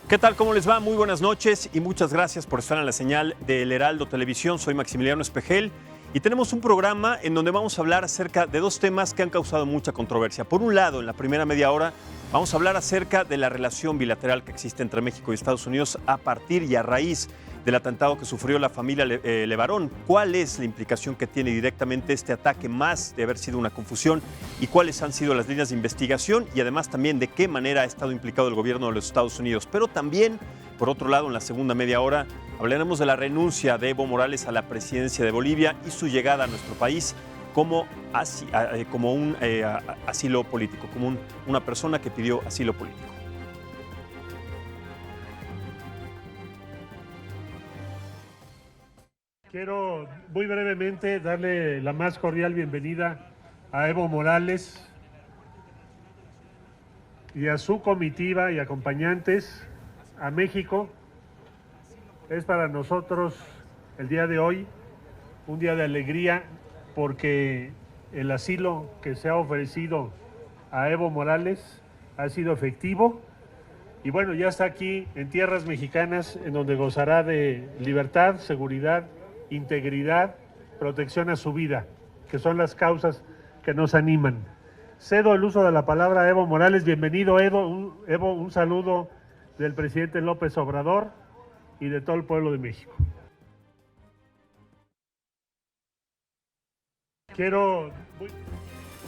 ¿Qué tal? ¿Cómo les va? Muy buenas noches y muchas gracias por estar en la señal del Heraldo Televisión. Soy Maximiliano Espejel y tenemos un programa en donde vamos a hablar acerca de dos temas que han causado mucha controversia. Por un lado, en la primera media hora, vamos a hablar acerca de la relación bilateral que existe entre México y Estados Unidos a partir y a raíz del atentado que sufrió la familia Levarón. ¿Cuál es la implicación que tiene directamente este ataque, más de haber sido una confusión? ¿Y cuáles han sido las líneas de investigación? Y además también de qué manera ha estado implicado el gobierno de los Estados Unidos. Pero también, por otro lado, en la segunda media hora, hablaremos de la renuncia de Evo Morales a la presidencia de Bolivia y su llegada a nuestro país como un asilo político, como una persona que pidió asilo político. Quiero muy brevemente darle la más cordial bienvenida a Evo Morales y a su comitiva y acompañantes a México. Es para nosotros el día de hoy un día de alegría porque el asilo que se ha ofrecido a Evo Morales ha sido efectivo y bueno, ya está aquí en tierras mexicanas en donde gozará de libertad, seguridad, integridad, protección a su vida, que son las causas que nos animan. Cedo el uso de la palabra a Evo Morales. Bienvenido, Evo, un saludo del presidente López Obrador y de todo el pueblo de México.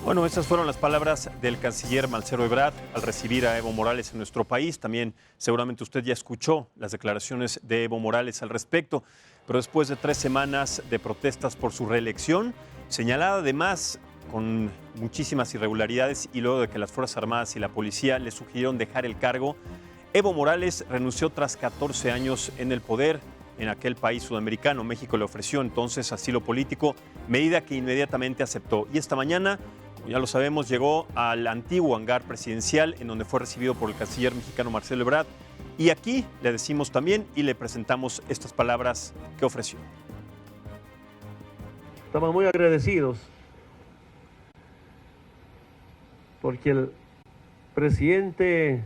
Bueno, estas fueron las palabras del canciller Marcelo Ebrard al recibir a Evo Morales en nuestro país. También seguramente usted ya escuchó las declaraciones de Evo Morales al respecto, pero después de 3 semanas de protestas por su reelección, señalada además con muchísimas irregularidades y luego de que las Fuerzas Armadas y la policía le sugirieron dejar el cargo, Evo Morales renunció tras 14 años en el poder en aquel país sudamericano. México le ofreció entonces asilo político, medida que inmediatamente aceptó. Y esta mañana, como ya lo sabemos, llegó al antiguo hangar presidencial en donde fue recibido por el canciller mexicano Marcelo Ebrard. Y aquí le decimos también y le presentamos estas palabras que ofreció. Estamos muy agradecidos porque el presidente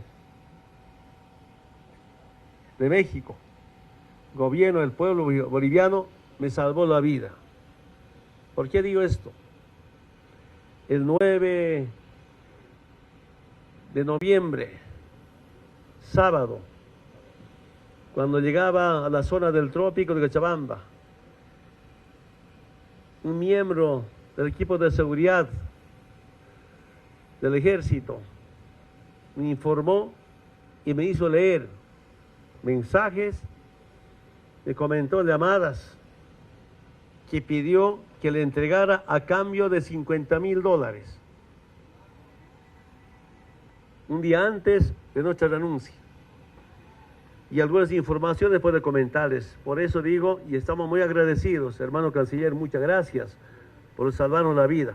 de México, gobierno del pueblo boliviano, me salvó la vida. ¿Por qué digo esto? El 9 de noviembre, sábado, cuando llegaba a la zona del trópico de Cochabamba, un miembro del equipo de seguridad del ejército me informó y me hizo leer mensajes, me comentó llamadas que pidió que le entregara a cambio de $50,000 un día antes de nuestra renuncia. Y algunas informaciones puedo comentarles. Por eso digo, y estamos muy agradecidos, hermano canciller, muchas gracias por salvarnos la vida.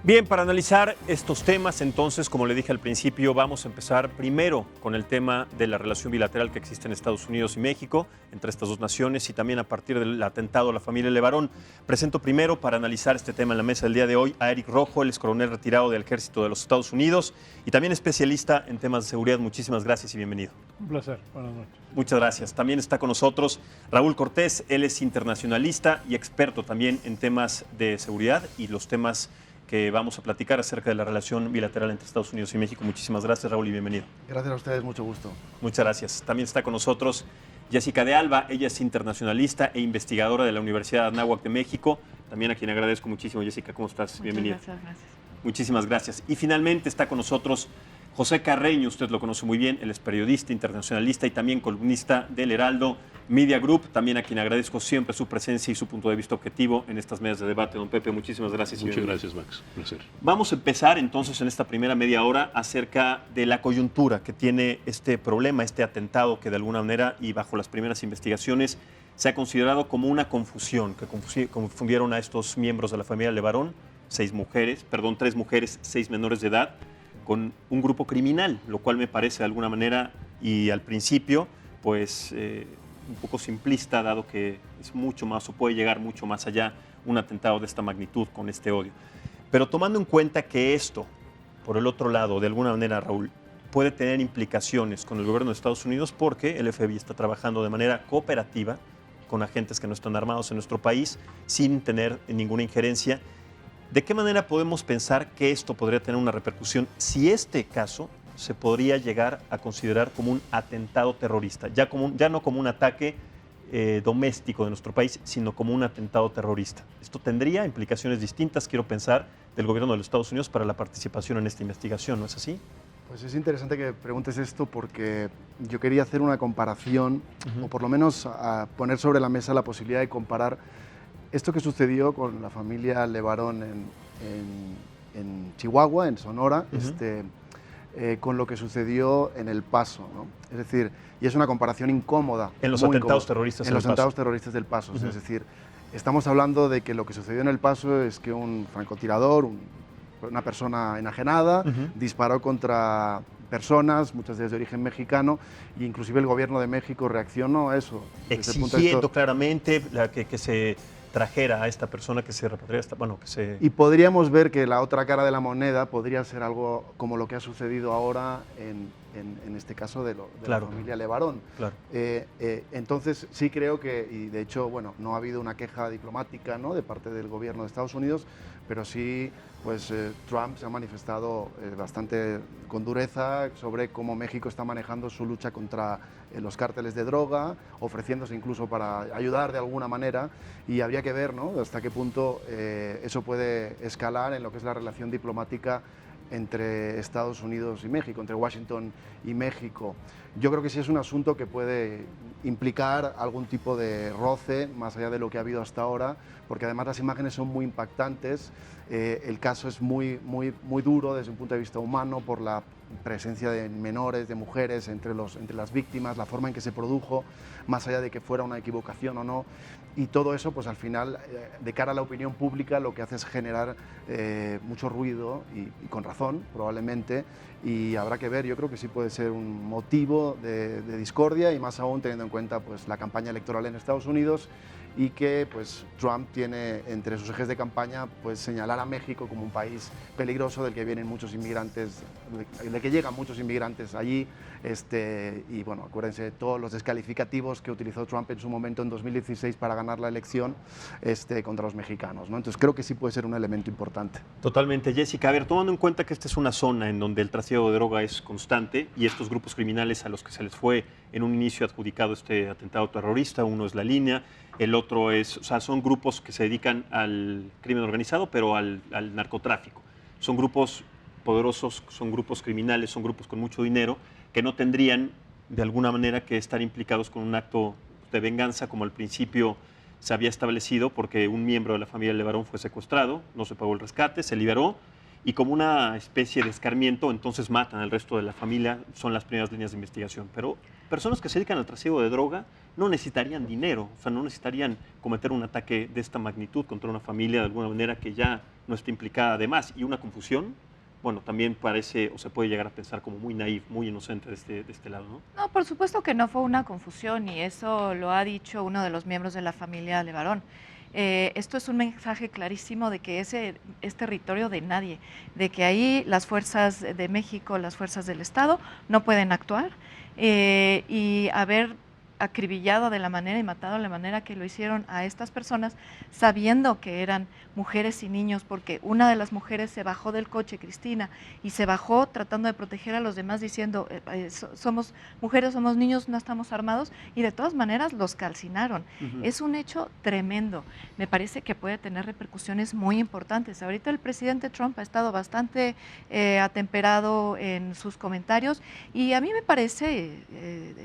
Bien, para analizar estos temas, entonces, como le dije al principio, vamos a empezar primero con el tema de la relación bilateral que existe en Estados Unidos y México, entre estas dos naciones, y también a partir del atentado a la familia Levarón. Presento primero, para analizar este tema en la mesa del día de hoy, a Eric Rojo. Él es coronel retirado del Ejército de los Estados Unidos y también especialista en temas de seguridad. Muchísimas gracias y bienvenido. Un placer, buenas noches. Muchas gracias. También está con nosotros Raúl Cortés. Él es internacionalista y experto también en temas de seguridad y los temas que vamos a platicar acerca de la relación bilateral entre Estados Unidos y México. Muchísimas gracias, Raúl, y bienvenido. Gracias a ustedes, mucho gusto. Muchas gracias. También está con nosotros Jessica de Alba. Ella es internacionalista e investigadora de la Universidad de Anáhuac de México. También a quien agradezco muchísimo. Jessica, ¿cómo estás? Bienvenida. Muchas gracias. Muchísimas gracias. Y finalmente está con nosotros José Carreño. Usted lo conoce muy bien. Él es periodista, internacionalista y también columnista del Heraldo Media Group, también a quien agradezco siempre su presencia y su punto de vista objetivo en estas mesas de debate. Don Pepe, muchísimas gracias. Muchas gracias, Max. Un placer. Vamos a empezar entonces en esta primera media hora acerca de la coyuntura que tiene este problema, este atentado que de alguna manera y bajo las primeras investigaciones se ha considerado como una confusión, que confundieron a estos miembros de la familia Levarón, 3 mujeres, 6 menores de edad, con un grupo criminal, lo cual me parece de alguna manera y al principio, pues un poco simplista, dado que es mucho más o puede llegar mucho más allá un atentado de esta magnitud con este odio. Pero tomando en cuenta que esto por el otro lado, de alguna manera, Raúl, puede tener implicaciones con el gobierno de Estados Unidos porque el FBI está trabajando de manera cooperativa con agentes que no están armados en nuestro país sin tener ninguna injerencia. ¿De qué manera podemos pensar que esto podría tener una repercusión si este caso se podría llegar a considerar como un atentado terrorista, ya no como un ataque doméstico de nuestro país, sino como un atentado terrorista? Esto tendría implicaciones distintas, quiero pensar, del gobierno de los Estados Unidos para la participación en esta investigación, ¿no es así? Pues es interesante que preguntes esto porque yo quería hacer una comparación, o por lo menos a poner sobre la mesa la posibilidad de comparar esto que sucedió con la familia Levarón en Chihuahua, en Sonora, con lo que sucedió en El Paso, ¿no? Es decir, y es una comparación incómoda. En los atentados terroristas en los atentados terroristas del Paso. Es decir, estamos hablando de que lo que sucedió en El Paso es que un francotirador, una persona enajenada, disparó contra personas, muchas de ellas de origen mexicano, e inclusive el gobierno de México reaccionó a eso. Exigiendo claramente que se trajera a esta persona, que se repatriara, Y podríamos ver que la otra cara de la moneda podría ser algo como lo que ha sucedido ahora en este caso de la familia Levarón. Claro. Entonces sí creo que, y de hecho, bueno, no ha habido una queja diplomática, ¿no?, de parte del gobierno de Estados Unidos, pero sí, pues Trump se ha manifestado bastante con dureza sobre cómo México está manejando su lucha contra los cárteles de droga, ofreciéndose incluso para ayudar de alguna manera, y habría que ver, ¿no?, hasta qué punto eso puede escalar en lo que es la relación diplomática entre Estados Unidos y México, entre Washington y México. Yo creo que sí es un asunto que puede implicar algún tipo de roce, más allá de lo que ha habido hasta ahora, porque además las imágenes son muy impactantes. El caso es muy duro desde un punto de vista humano por la presencia de menores, de mujeres entre las víctimas, la forma en que se produjo, más allá de que fuera una equivocación o no. Y todo eso, pues al final, de cara a la opinión pública, lo que hace es generar mucho ruido, y con razón, probablemente, y habrá que ver. Yo creo que sí puede ser un motivo de discordia, y más aún teniendo en cuenta pues la campaña electoral en Estados Unidos, y que pues Trump tiene entre sus ejes de campaña pues señalar a México como un país peligroso del que vienen muchos inmigrantes, de que llegan muchos inmigrantes allí, y bueno, acuérdense de todos los descalificativos que utilizó Trump en su momento en 2016 para ganar la elección contra los mexicanos, ¿no? Entonces creo que sí puede ser un elemento importante. Totalmente, Jessica. A ver, tomando en cuenta que esta es una zona en donde el trasiego de droga es constante y estos grupos criminales a los que se les fue en un inicio adjudicado este atentado terrorista, uno es La Línea, el otro es, o sea, son grupos que se dedican al crimen organizado, pero al narcotráfico. Son grupos poderosos, son grupos criminales, son grupos con mucho dinero, que no tendrían de alguna manera que estar implicados con un acto de venganza como al principio se había establecido, porque un miembro de la familia Levarón fue secuestrado, no se pagó el rescate, se liberó, y como una especie de escarmiento, entonces matan al resto de la familia, son las primeras líneas de investigación. Pero personas que se dedican al trasiego de droga no necesitarían dinero, o sea, no necesitarían cometer un ataque de esta magnitud contra una familia de alguna manera que ya no esté implicada. Además, y una confusión, bueno, también parece o se puede llegar a pensar como muy naif, muy inocente de este lado, ¿no? No, por supuesto que no fue una confusión, y eso lo ha dicho uno de los miembros de la familia Levarón. Esto es un mensaje clarísimo de que ese es territorio de nadie, de que ahí las fuerzas de México, las fuerzas del Estado no pueden actuar, y haber acribillado de la manera y matado de la manera que lo hicieron a estas personas, sabiendo que eran mujeres y niños, porque una de las mujeres se bajó del coche, Cristina, y se bajó tratando de proteger a los demás diciendo, somos mujeres, somos niños, no estamos armados, y de todas maneras los calcinaron. Es un hecho tremendo. Me parece que puede tener repercusiones muy importantes. Ahorita el presidente Trump ha estado bastante atemperado en sus comentarios, y a mí me parece,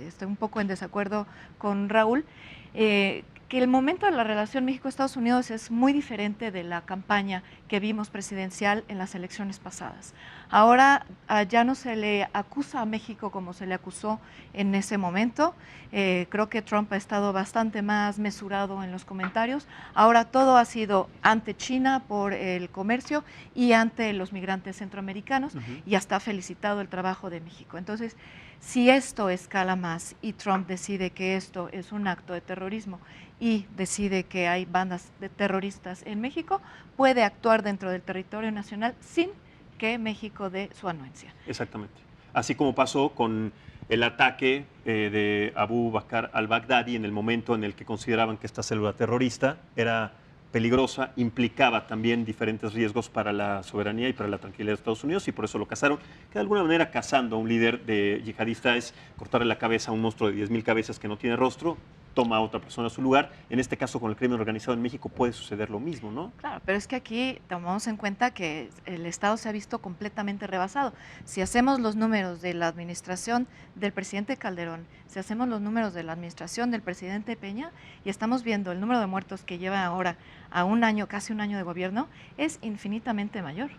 estoy un poco en desacuerdo con Raúl, que el momento de la relación México-Estados Unidos es muy diferente de la campaña que vimos presidencial en las elecciones pasadas. Ahora ya no se le acusa a México como se le acusó en ese momento. Creo que Trump ha estado bastante más mesurado en los comentarios. Ahora todo ha sido ante China por el comercio y ante los migrantes centroamericanos, y hasta ha felicitado el trabajo de México. Entonces, si esto escala más y Trump decide que esto es un acto de terrorismo y decide que hay bandas de terroristas en México, puede actuar dentro del territorio nacional sin que México dé su anuencia. Exactamente. Así como pasó con el ataque de Abu Bakr al-Baghdadi en el momento en el que consideraban que esta célula terrorista era peligrosa, implicaba también diferentes riesgos para la soberanía y para la tranquilidad de Estados Unidos, y por eso lo cazaron, que de alguna manera cazando a un líder de yihadista es cortarle la cabeza a un monstruo de 10.000 cabezas que no tiene rostro, toma a otra persona a su lugar. En este caso, con el crimen organizado en México puede suceder lo mismo, ¿no? Claro, pero es que aquí tomamos en cuenta que el Estado se ha visto completamente rebasado. Si hacemos los números de la administración del presidente Calderón, si hacemos los números de la administración del presidente Peña, y estamos viendo el número de muertos que lleva ahora a un año, casi un año de gobierno, es infinitamente mayor.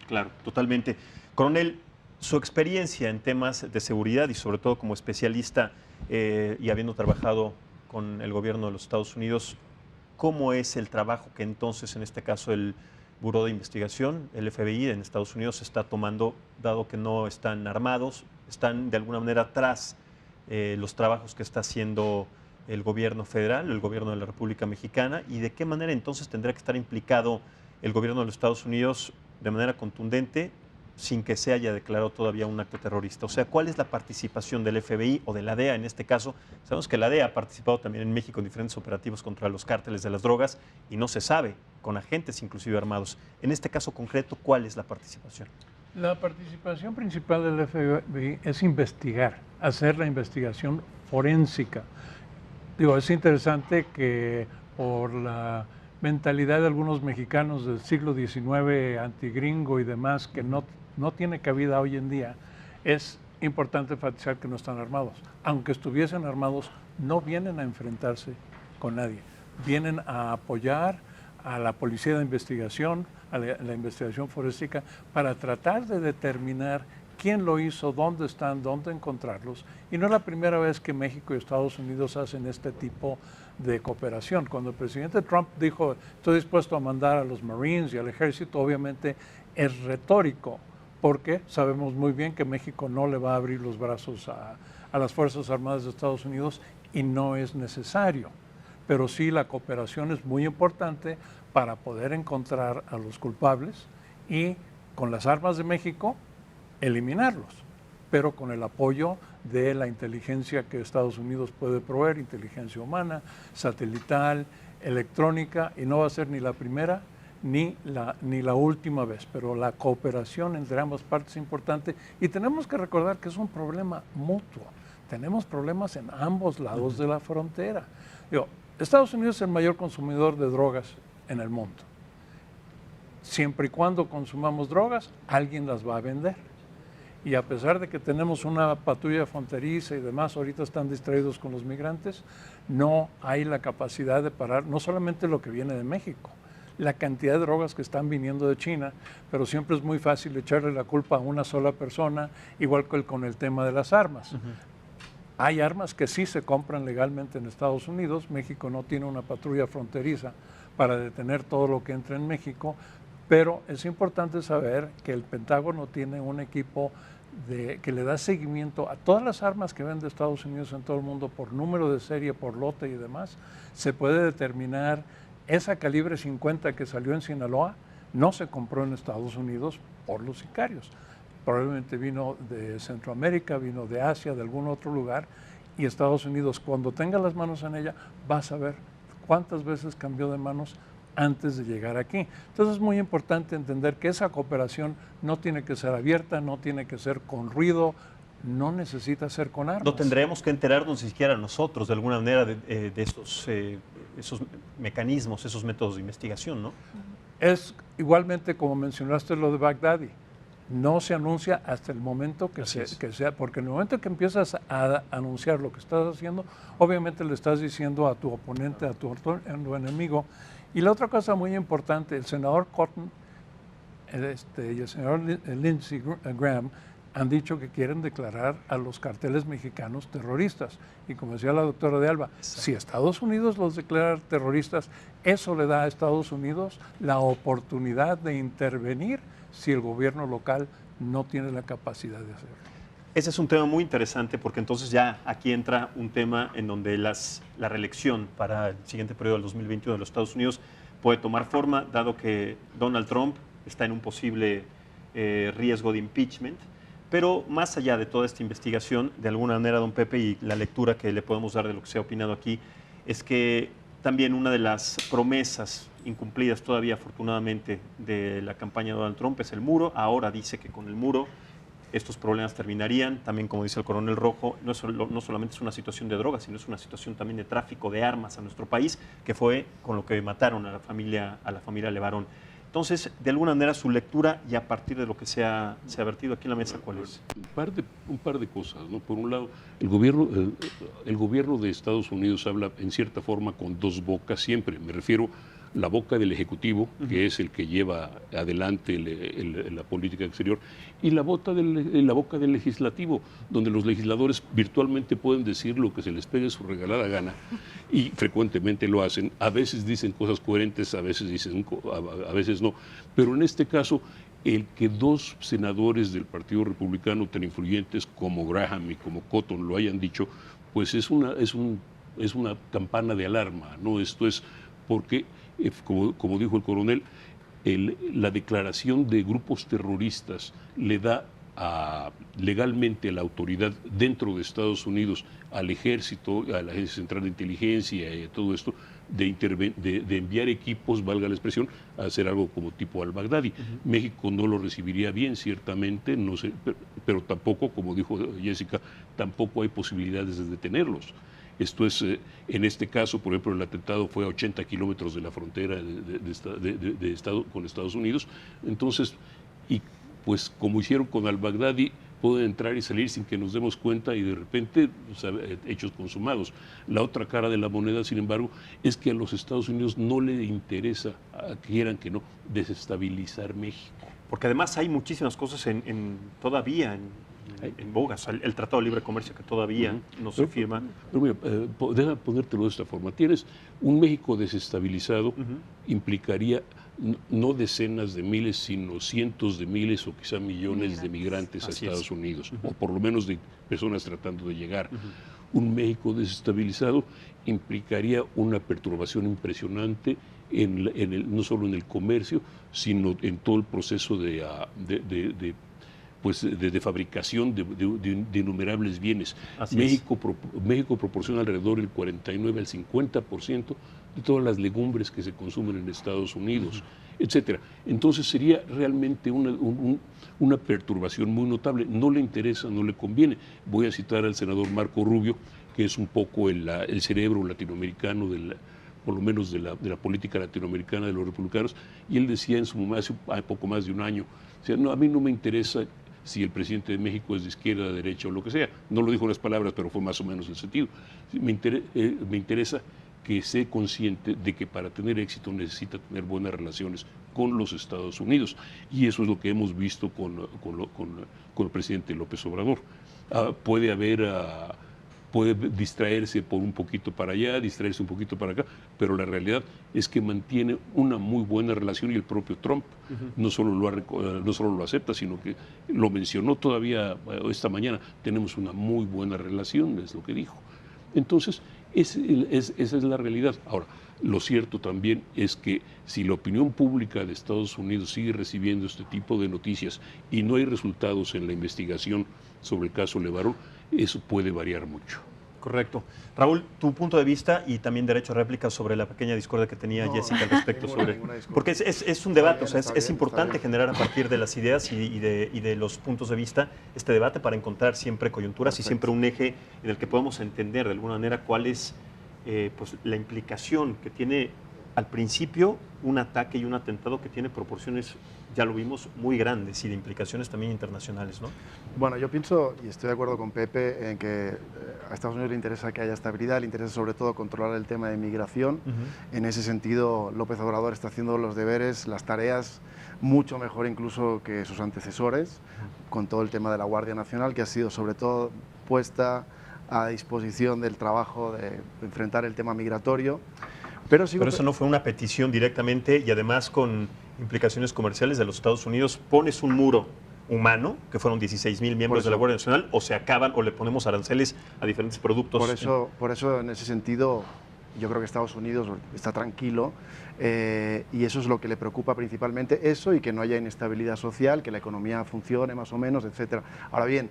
Claro, totalmente. Coronel, su experiencia en temas de seguridad y sobre todo como especialista y habiendo trabajado con el gobierno de los Estados Unidos, ¿cómo es el trabajo que entonces, en este caso, el Buró de Investigación, el FBI en Estados Unidos, está tomando, dado que no están armados, están de alguna manera tras los trabajos que está haciendo el gobierno federal, el gobierno de la República Mexicana, y de qué manera entonces tendrá que estar implicado el gobierno de los Estados Unidos de manera contundente sin que se haya declarado todavía un acto terrorista? O sea, ¿cuál es la participación del FBI o de la DEA en este caso? Sabemos que la DEA ha participado también en México en diferentes operativos contra los cárteles de las drogas y no se sabe, con agentes inclusive armados. En este caso concreto, ¿cuál es la participación? La participación principal del FBI es investigar, hacer la investigación forénsica. Digo, es interesante que por la mentalidad de algunos mexicanos del siglo XIX, antigringo y demás, que no tiene cabida hoy en día, es importante enfatizar que no están armados. Aunque estuviesen armados, no vienen a enfrentarse con nadie. Vienen a apoyar a la policía de investigación, a la investigación forensica, para tratar de determinar quién lo hizo, dónde están, dónde encontrarlos. Y no es la primera vez que México y Estados Unidos hacen este tipo de cooperación. Cuando el presidente Trump dijo, estoy dispuesto a mandar a los Marines y al ejército, obviamente es retórico, porque sabemos muy bien que México no le va a abrir los brazos a las Fuerzas Armadas de Estados Unidos y no es necesario. Pero sí, la cooperación es muy importante para poder encontrar a los culpables y con las armas de México eliminarlos, pero con el apoyo de la inteligencia que Estados Unidos puede proveer, inteligencia humana, satelital, electrónica, y no va a ser ni la primera ni la última vez, pero la cooperación entre ambas partes es importante y tenemos que recordar que es un problema mutuo. Tenemos problemas en ambos lados de la frontera. Digo, Estados Unidos es el mayor consumidor de drogas en el mundo. Siempre y cuando consumamos drogas, alguien las va a vender. Y a pesar de que tenemos una patrulla fronteriza y demás, ahorita están distraídos con los migrantes, no hay la capacidad de parar, no solamente lo que viene de México, la cantidad de drogas que están viniendo de China, pero siempre es muy fácil echarle la culpa a una sola persona, igual que con el tema de las armas. Hay armas que sí se compran legalmente en Estados Unidos. México no tiene una patrulla fronteriza para detener todo lo que entra en México, pero es importante saber que el Pentágono tiene un equipo que le da seguimiento a todas las armas que vende Estados Unidos en todo el mundo por número de serie, por lote y demás. Se puede determinar esa calibre 50 que salió en Sinaloa, no se compró en Estados Unidos por los sicarios. Probablemente vino de Centroamérica, vino de Asia, de algún otro lugar, y Estados Unidos, cuando tenga las manos en ella, va a saber cuántas veces cambió de manos antes de llegar aquí. Entonces es muy importante entender que esa cooperación no tiene que ser abierta, no tiene que ser con ruido, no necesita ser con armas. No tendremos que enterarnos ni siquiera nosotros de alguna manera de esos mecanismos, esos métodos de investigación, ¿no? Es igualmente como mencionaste lo de Baghdadi. No se anuncia hasta el momento que sea, porque en el momento que empiezas a anunciar lo que estás haciendo, obviamente le estás diciendo a tu oponente, a tu enemigo. Y la otra cosa muy importante, el senador Cotton y el senador Lindsey Graham han dicho que quieren declarar a los carteles mexicanos terroristas. Y como decía la doctora de Alba, si Estados Unidos los declara terroristas, eso le da a Estados Unidos la oportunidad de intervenir si el gobierno local no tiene la capacidad de hacerlo. Ese es un tema muy interesante porque entonces ya aquí entra un tema en donde la reelección para el siguiente periodo del 2021 de los Estados Unidos puede tomar forma, dado que Donald Trump está en un posible riesgo de impeachment. Pero más allá de toda esta investigación, de alguna manera, don Pepe, y la lectura que le podemos dar de lo que se ha opinado aquí, es que también una de las promesas incumplidas todavía, afortunadamente, de la campaña de Donald Trump es el muro. Ahora dice que con el muro estos problemas terminarían. También, como dice el coronel Rojo, no solamente es una situación de drogas, sino es una situación también de tráfico de armas a nuestro país, que fue con lo que mataron a la familia Levarón. Entonces, de alguna manera, su lectura, y a partir de lo que se ha vertido aquí en la mesa, ¿cuál es? Un par de cosas, ¿no? Por un lado, el gobierno de Estados Unidos habla en cierta forma con dos bocas siempre. Me refiero la boca del Ejecutivo, que es el que lleva adelante la política exterior, y la boca del Legislativo, donde los legisladores virtualmente pueden decir lo que se les pegue su regalada gana, y frecuentemente lo hacen. A veces dicen cosas coherentes, a veces no. Pero en este caso, el que dos senadores del Partido Republicano tan influyentes como Graham y como Cotton lo hayan dicho, pues es una campana de alarma, ¿no? Esto es porque, como dijo el coronel, la declaración de grupos terroristas le da legalmente la autoridad dentro de Estados Unidos al ejército, a la Agencia Central de Inteligencia y a todo esto, de enviar equipos, valga la expresión, a hacer algo como tipo al-Baghdadi. México no lo recibiría bien, ciertamente, no sé, pero tampoco, como dijo Jessica, tampoco hay posibilidades de detenerlos. Esto es, en este caso, por ejemplo, el atentado fue a 80 kilómetros de la frontera con Estados Unidos. Entonces, y pues como hicieron con al-Baghdadi, pueden entrar y salir sin que nos demos cuenta y de repente, o sea, hechos consumados. La otra cara de la moneda, sin embargo, es que a los Estados Unidos no le interesa, quieran que no, desestabilizar México. Porque además hay muchísimas cosas todavía en boga, o sea, el Tratado de Libre Comercio que todavía no se firma. Pero mira, deja ponértelo de esta forma. Tienes un México desestabilizado, implicaría no decenas de miles, sino cientos de miles o quizá millones de migrantes a Estados Unidos, o por lo menos de personas tratando de llegar. Un México desestabilizado implicaría una perturbación impresionante no solo en el comercio, sino en todo el proceso de fabricación de innumerables bienes. México proporciona alrededor del 49 al 50% de todas las legumbres que se consumen en Estados Unidos, etcétera. Entonces sería realmente una perturbación muy notable. No le interesa, no le conviene. Voy a citar al senador Marco Rubio, que es un poco el cerebro latinoamericano por lo menos de la política latinoamericana de los republicanos, y él decía en su momento, hace poco más de un año, decía, no, a mí no me interesa si el presidente de México es de izquierda, de derecha o lo que sea. No lo dijo en las palabras, pero fue más o menos el sentido. Me interesa que sea consciente de que para tener éxito necesita tener buenas relaciones con los Estados Unidos. Y eso es lo que hemos visto con el presidente López Obrador. Puede distraerse por un poquito para allá, distraerse un poquito para acá, pero la realidad es que mantiene una muy buena relación, y el propio Trump no solo lo acepta, sino que lo mencionó todavía esta mañana. Tenemos una muy buena relación, es lo que dijo. Entonces, esa es la realidad. Ahora, lo cierto también es que si la opinión pública de Estados Unidos sigue recibiendo este tipo de noticias y no hay resultados en la investigación sobre el caso Levarón, eso puede variar mucho. Correcto. Raúl, tu punto de vista y también derecho a réplica sobre la pequeña discordia que tenía Jessica al respecto. Porque es un debate, o sea, es importante generar a partir de las ideas y de los puntos de vista este debate para encontrar siempre coyunturas y siempre un eje en el que podamos entender de alguna manera cuál es pues, la implicación que tiene al principio un ataque y un atentado que tiene proporciones, ya lo vimos, muy grandes y de implicaciones también internacionales, ¿no? Bueno, yo pienso, y estoy de acuerdo con Pepe, en que a Estados Unidos le interesa que haya estabilidad, le interesa sobre todo controlar el tema de migración. En ese sentido, López Obrador está haciendo los deberes, las tareas, mucho mejor incluso que sus antecesores, con todo el tema de la Guardia Nacional, que ha sido sobre todo puesta a disposición del trabajo de enfrentar el tema migratorio. Pero eso no fue una petición directamente y además con implicaciones comerciales de los Estados Unidos. Pones un muro humano, que fueron 16,000 miembros de la Guardia Nacional, o se acaban o le ponemos aranceles a diferentes productos. Por eso en ese sentido, Yo creo que Estados Unidos está tranquilo y eso es lo que le preocupa principalmente, eso y que no haya inestabilidad social, que la economía funcione más o menos, etc. Ahora bien,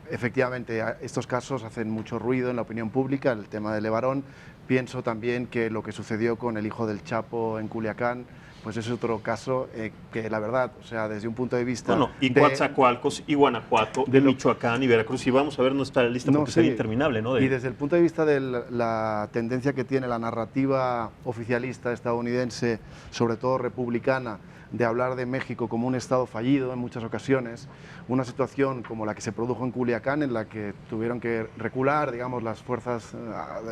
efectivamente, estos casos hacen mucho ruido en la opinión pública, el tema de Levarón. Pienso también que lo que sucedió con el hijo del Chapo en Culiacán, pues es otro caso que la verdad, o sea, desde un punto de vista... Bueno, y Coatzacoalcos, y Guanajuato, y Michoacán, y Veracruz, y vamos a ver, no está la lista porque sería interminable, ¿no? Y desde el punto de vista de la tendencia que tiene la narrativa oficialista estadounidense, sobre todo republicana, de hablar de México como un estado fallido en muchas ocasiones, una situación como la que se produjo en Culiacán, en la que tuvieron que recular, digamos, las fuerzas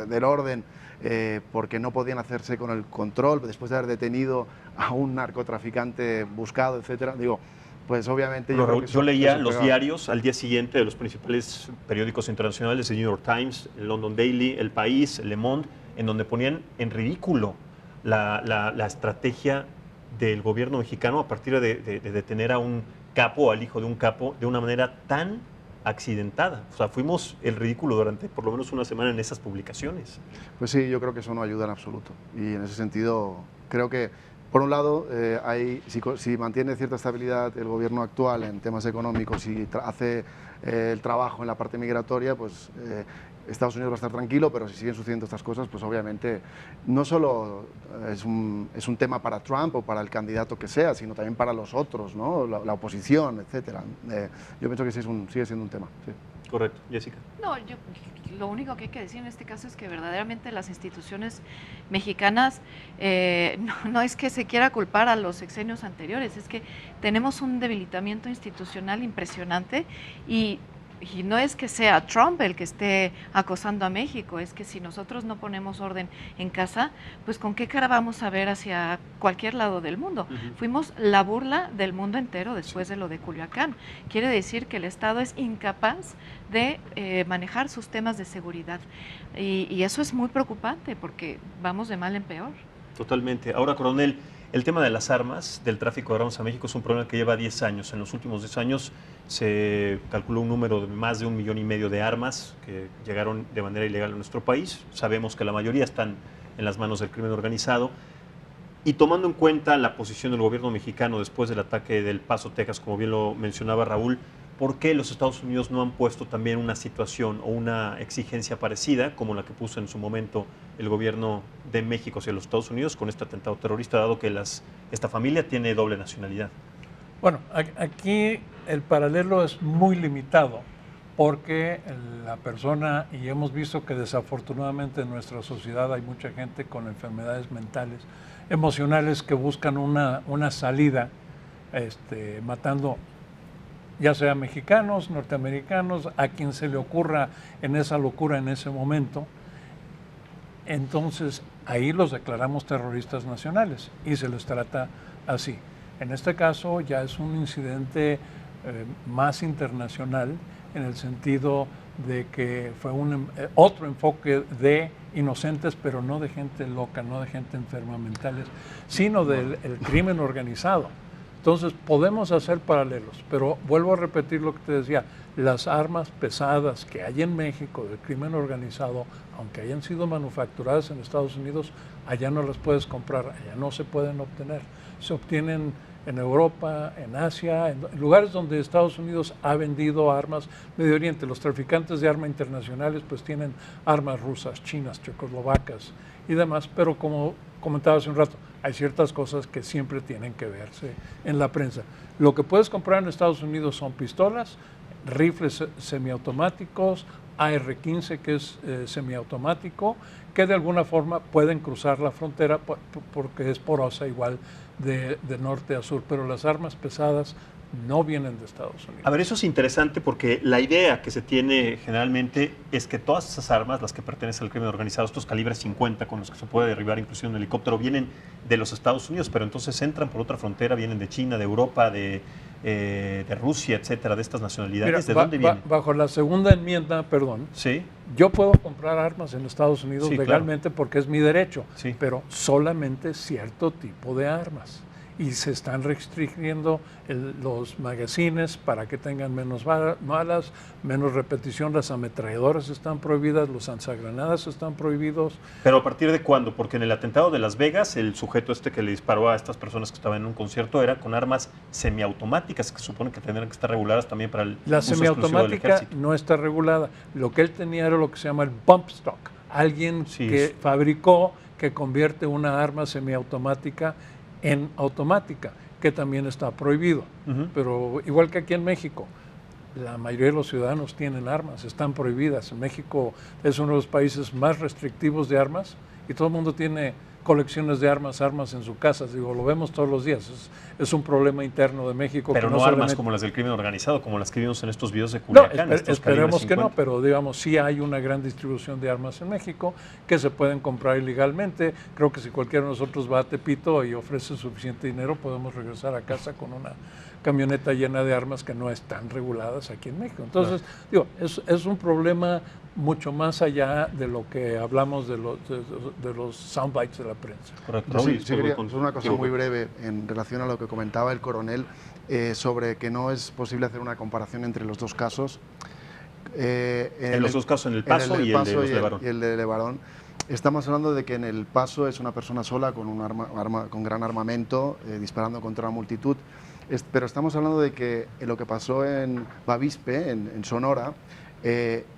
del orden, porque no podían hacerse con el control, después de haber detenido a un narcotraficante buscado, etcétera. Digo, pues obviamente yo leía los diarios al día siguiente de los principales periódicos internacionales, el New York Times, el London Daily, El País, el Le Monde, en donde ponían en ridículo la estrategia del gobierno mexicano a partir de detener a un capo, al hijo de un capo, de una manera tan accidentada. O sea, fuimos el ridículo durante por lo menos una semana en esas publicaciones. Pues sí, yo creo que eso no ayuda en absoluto. Y en ese sentido, creo que, por un lado, si mantiene cierta estabilidad el gobierno actual en temas económicos y hace el trabajo en la parte migratoria, pues Estados Unidos va a estar tranquilo, pero si siguen sucediendo estas cosas, pues obviamente no solo es un tema para Trump o para el candidato que sea, sino también para los otros, ¿no? La oposición, etcétera. Yo pienso que sí sigue siendo un tema. Sí. Correcto. Jessica. No, lo único que hay que decir en este caso es que verdaderamente las instituciones mexicanas, no es que se quiera culpar a los sexenios anteriores, es que tenemos un debilitamiento institucional impresionante y no es que sea Trump el que esté acosando a México, es que si nosotros no ponemos orden en casa, pues con qué cara vamos a ver hacia cualquier lado del mundo. Fuimos la burla del mundo entero después de lo de Culiacán. Quiere decir que el Estado es incapaz de manejar sus temas de seguridad y eso es muy preocupante porque vamos de mal en peor. Totalmente. Ahora, coronel, el tema de las armas, del tráfico de armas a México es un problema que lleva 10 años. En los últimos 10 años se calculó un número de más de 1,5 millones de armas que llegaron de manera ilegal a nuestro país. Sabemos que la mayoría están en las manos del crimen organizado. Y tomando en cuenta la posición del gobierno mexicano después del ataque del Paso, Texas, como bien lo mencionaba Raúl, ¿por qué los Estados Unidos no han puesto también una situación o una exigencia parecida como la que puso en su momento el gobierno de México hacia los Estados Unidos con este atentado terrorista, dado que esta familia tiene doble nacionalidad? Bueno, aquí el paralelo es muy limitado porque la persona, y hemos visto que desafortunadamente en nuestra sociedad hay mucha gente con enfermedades mentales, emocionales que buscan una salida matando ya sea mexicanos, norteamericanos, a quien se le ocurra en esa locura en ese momento. Entonces ahí los declaramos terroristas nacionales y se les trata así. En este caso ya es un incidente más internacional en el sentido de que fue otro enfoque de inocentes, pero no de gente loca, no de gente enferma mentales, sino del crimen organizado. Entonces podemos hacer paralelos, pero vuelvo a repetir lo que te decía, las armas pesadas que hay en México del crimen organizado, aunque hayan sido manufacturadas en Estados Unidos, allá no las puedes comprar, allá no se pueden obtener. Se obtienen en Europa, en Asia, en lugares donde Estados Unidos ha vendido armas. Medio Oriente, los traficantes de armas internacionales pues tienen armas rusas, chinas, checoslovacas y demás, pero como comentaba hace un rato, hay ciertas cosas que siempre tienen que verse en la prensa. Lo que puedes comprar en Estados Unidos son pistolas, rifles semiautomáticos, AR-15 que es semiautomático, que de alguna forma pueden cruzar la frontera porque es porosa igual de norte a sur, pero las armas pesadas no vienen de Estados Unidos. A ver, eso es interesante porque la idea que se tiene generalmente es que todas esas armas, las que pertenecen al crimen organizado, estos calibres 50 con los que se puede derribar inclusive un helicóptero, vienen de los Estados Unidos, pero entonces entran por otra frontera, vienen de China, de Europa, de Rusia, etcétera, de estas nacionalidades. Mira, ¿de dónde vienen? Bajo la segunda enmienda, perdón, sí, yo puedo comprar armas en Estados Unidos sí, legalmente, claro, porque es mi derecho, sí, pero solamente cierto tipo de armas. y se están restringiendo los magazines para que tengan menos balas, menos repetición, las ametralladoras están prohibidas, los lanzagranadas están prohibidos. ¿Pero a partir de cuándo? Porque en el atentado de Las Vegas, el sujeto que le disparó a estas personas que estaban en un concierto era con armas semiautomáticas, que se supone que tendrán que estar reguladas también para el La uso exclusivo del semiautomática ejército. no está regulada. Lo que él tenía era lo que se llama el bump stock. Alguien Sí, que es- fabricó, que convierte una arma semiautomática en automática, que también está prohibido. Ujú. Pero igual que aquí en México, la mayoría de los ciudadanos tienen armas, están prohibidas. México es uno de los países más restrictivos de armas y todo el mundo tiene colecciones de armas en su casa. Digo, lo vemos todos los días. Es un problema interno de México. Pero que no armas solamente- como las del crimen organizado, como las que vimos en estos videos de No, Culiacán. estos esperemos calibres que no, 50. pero digamos, sí hay una gran distribución de armas en México que se pueden comprar ilegalmente. Creo que si cualquiera de nosotros va a Tepito y ofrece suficiente dinero, podemos regresar a casa con una camioneta llena de armas que no están reguladas aquí en México. Entonces, digo, es un problema mucho más allá de lo que hablamos de los soundbites de la prensa. Correcto. Yo sí, Raúl, sí quería con- hacer una cosa con- muy breve en relación a lo que comentaba el coronel sobre que no es posible hacer una comparación entre los dos casos. En los dos casos, en El Paso y el de los Levarón. y el de Levarón. Estamos hablando de que en El Paso es una persona sola con un con gran armamento disparando contra una multitud. Pero estamos hablando de que lo que pasó en Bavispe, en Sonora,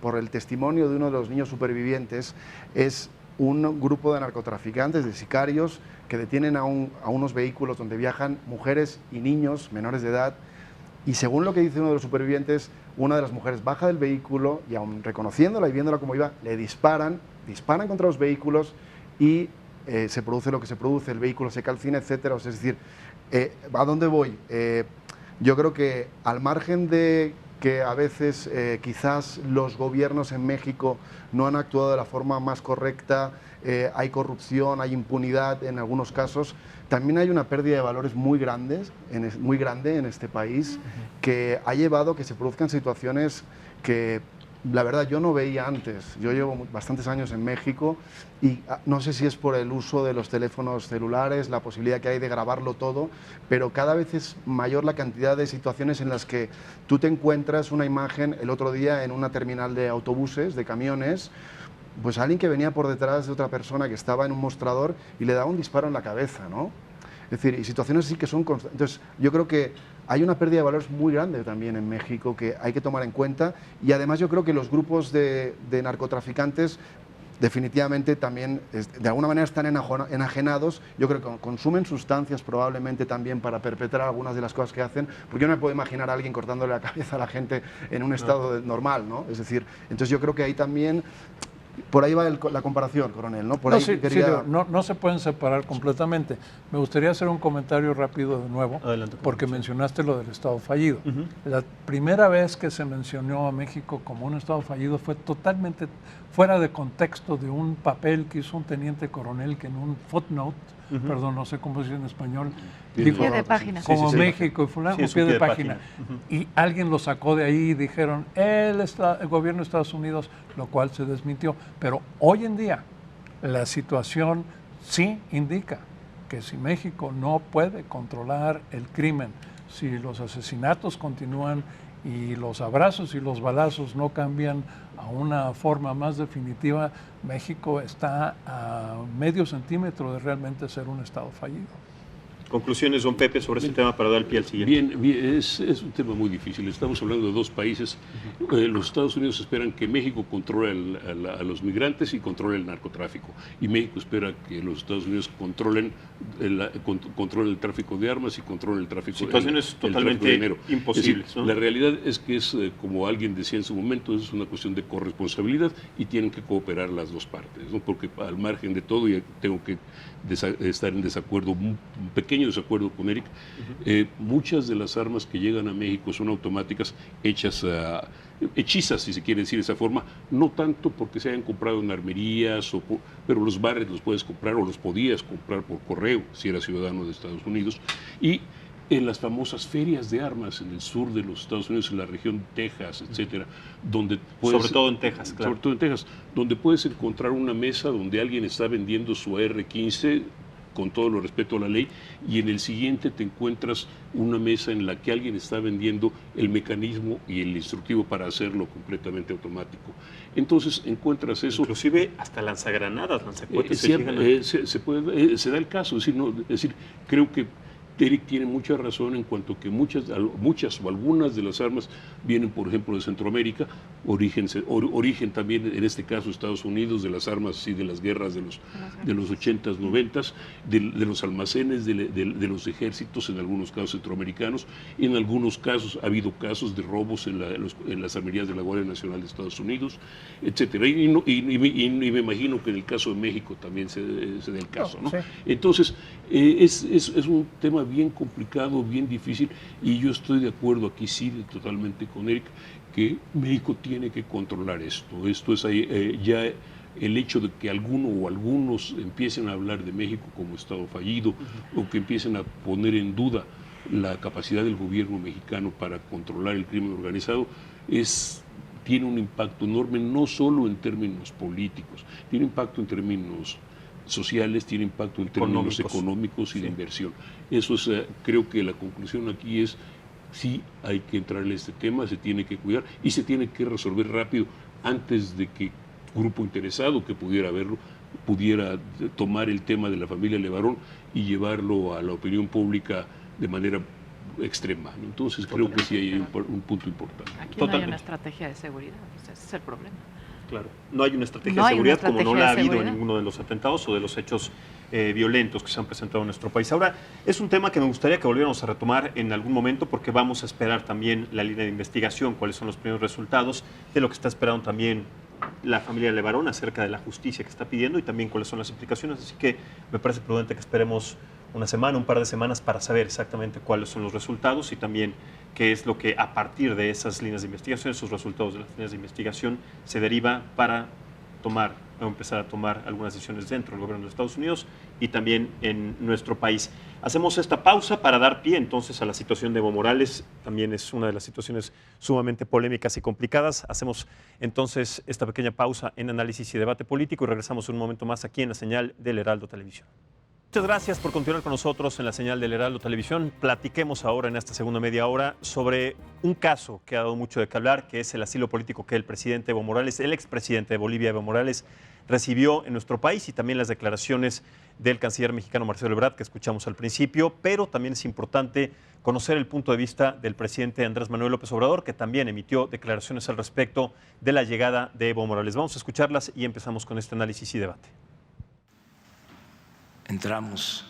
por el testimonio de uno de los niños supervivientes, es un grupo de narcotraficantes, de sicarios, que detienen a unos vehículos donde viajan mujeres y niños menores de edad. Y según lo que dice uno de los supervivientes, una de las mujeres baja del vehículo y aun reconociéndola y viéndola como iba, le disparan contra los vehículos y se produce lo que se produce, el vehículo se calcina, etcétera. O sea, es decir, ¿a dónde voy? Yo creo que al margen de que a veces quizás los gobiernos en México no han actuado de la forma más correcta, hay corrupción, hay impunidad en algunos casos, también hay una pérdida de valores muy grande en este país que ha llevado a que se produzcan situaciones que la verdad yo no veía antes. Yo llevo bastantes años en México y no sé si es por el uso de los teléfonos celulares, la posibilidad que hay de grabarlo todo, pero cada vez es mayor la cantidad de situaciones en las que tú te encuentras una imagen el otro día en una terminal de autobuses, de camiones, pues alguien que venía por detrás de otra persona que estaba en un mostrador y le daba un disparo en la cabeza, ¿no? Es decir, y situaciones así que son constantes. Entonces, yo creo que hay una pérdida de valores muy grande también en México que hay que tomar en cuenta y además yo creo que los grupos de narcotraficantes definitivamente también de alguna manera están enajenados. Yo creo que consumen sustancias probablemente también para perpetrar algunas de las cosas que hacen, porque yo no me puedo imaginar a alguien cortándole la cabeza a la gente en un estado normal, ¿no? Es decir, entonces yo creo que ahí también por ahí va la comparación, coronel, ¿no? Por No, ahí sí, quería... no se pueden separar completamente. Me gustaría hacer un comentario rápido de nuevo, Adelante, porque mencionaste lo del Estado fallido. La primera vez que se mencionó a México como un Estado fallido fue totalmente fuera de contexto de un papel que hizo un teniente coronel que en un footnote, perdón, no sé cómo se dice en español, dijo, Pie de página. como Sí, sí, sí. México y fulano, Sí, es un pie de página. Y alguien lo sacó de ahí y dijeron, el gobierno de Estados Unidos, lo cual se desmintió. Pero hoy en día la situación sí indica que si México no puede controlar el crimen, si los asesinatos continúan y los abrazos y los balazos no cambian a una forma más definitiva, México está a medio centímetro de realmente ser un Estado fallido. Conclusiones, don Pepe, sobre este tema para dar el pie al siguiente. Bien, es un tema muy difícil. Estamos hablando de dos países. Los Estados Unidos esperan que México controle a los migrantes y controle el narcotráfico. Y México espera que los Estados Unidos controlen el tráfico de armas y controlen el tráfico Situaciones el tráfico totalmente de dinero. imposibles, Es decir, ¿no? La realidad es que es, como alguien decía en su momento, es una cuestión de corresponsabilidad y tienen que cooperar las dos partes, ¿no? Porque al margen de todo, y tengo que estar en desacuerdo, un pequeño desacuerdo con Eric, muchas de las armas que llegan a México son automáticas hechizas, si se quiere decir de esa forma, no tanto porque se hayan comprado en armerías, pero los bares los puedes comprar o los podías comprar por correo si eras ciudadano de Estados Unidos. Y en las famosas ferias de armas en el sur de los Estados Unidos, en la región de Texas, etcétera, donde puedes, Sobre todo en Texas, claro. sobre todo en Texas, donde puedes encontrar una mesa donde alguien está vendiendo su AR-15 con todo lo respeto a la ley, y en el siguiente te encuentras una mesa en la que alguien está vendiendo el mecanismo y el instructivo para hacerlo completamente automático. Entonces encuentras eso. Inclusive hasta lanzagranadas, lanzacohetes. Se da el caso, es decir, creo que Eric tiene mucha razón en cuanto a que muchas o algunas de las armas vienen, por ejemplo, de Centroamérica, origen también, en este caso, Estados Unidos, de las armas y de las guerras de los 80s, 90s, de los almacenes de los ejércitos, en algunos casos centroamericanos, y en algunos casos ha habido casos de robos en las armerías de la Guardia Nacional de Estados Unidos, etcétera. Y me imagino que en el caso de México también se da el caso, ¿no? Sí. Entonces, es un tema bien complicado, bien difícil, y yo estoy de acuerdo aquí sí totalmente con Eric, que México tiene que controlar esto. Esto es ya el hecho de que alguno o algunos empiecen a hablar de México como Estado fallido, o que empiecen a poner en duda la capacidad del gobierno mexicano para controlar el crimen organizado, tiene un impacto enorme, no solo en términos políticos, tiene impacto en términos sociales, tiene impacto en términos económicos y de inversión. Eso es, creo que la conclusión aquí es, sí hay que entrarle a este tema, se tiene que cuidar y se tiene que resolver rápido antes de que grupo interesado que pudiera verlo pudiera tomar el tema de la familia Levarón y llevarlo a la opinión pública de manera extrema, ¿no? Entonces creo que sí hay un punto importante. Aquí no hay una estrategia de seguridad, ese es el problema. Claro, no hay una estrategia de seguridad como no la ha habido en ninguno de los atentados o de los hechos violentos que se han presentado en nuestro país. Ahora, es un tema que me gustaría que volviéramos a retomar en algún momento porque vamos a esperar también la línea de investigación, cuáles son los primeros resultados de lo que está esperando también la familia Levarón acerca de la justicia que está pidiendo y también cuáles son las implicaciones. Así que me parece prudente que esperemos una semana, un par de semanas para saber exactamente cuáles son los resultados y también qué es lo que a partir de esas líneas de investigación, esos resultados de las líneas de investigación se deriva para tomar o empezar a tomar algunas decisiones dentro del gobierno de Estados Unidos y también en nuestro país. Hacemos esta pausa para dar pie entonces a la situación de Evo Morales, también es una de las situaciones sumamente polémicas y complicadas. Hacemos entonces esta pequeña pausa en análisis y debate político y regresamos un momento más aquí en la señal del Heraldo Televisión. Muchas gracias por continuar con nosotros en la señal del Heraldo Televisión. Platiquemos ahora en esta segunda media hora sobre un caso que ha dado mucho de qué hablar, que es el asilo político que el presidente Evo Morales, el expresidente de Bolivia, Evo Morales, recibió en nuestro país y también las declaraciones del canciller mexicano Marcelo Ebrard que escuchamos al principio, pero también es importante conocer el punto de vista del presidente Andrés Manuel López Obrador, que también emitió declaraciones al respecto de la llegada de Evo Morales. Vamos a escucharlas y empezamos con este análisis y debate. Entramos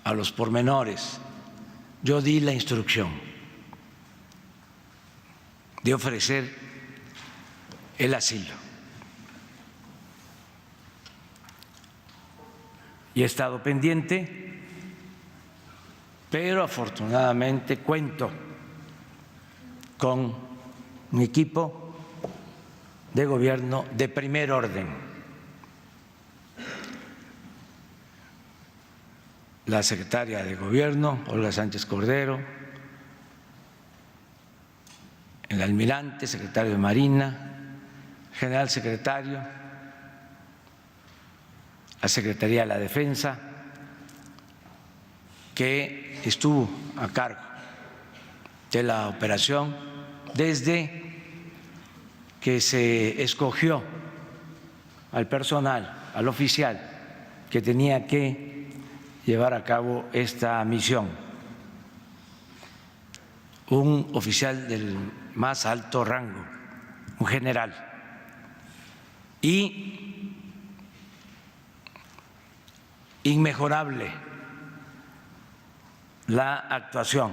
a los pormenores. Yo di la instrucción de ofrecer el asilo. Y he estado pendiente, pero afortunadamente cuento con un equipo de gobierno de primer orden. La secretaria de Gobierno, Olga Sánchez Cordero, el almirante, secretario de Marina, general secretario, la Secretaría de la Defensa, que estuvo a cargo de la operación desde que se escogió al personal, al oficial que tenía que llevar a cabo esta misión, un oficial del más alto rango, un general, y inmejorable la actuación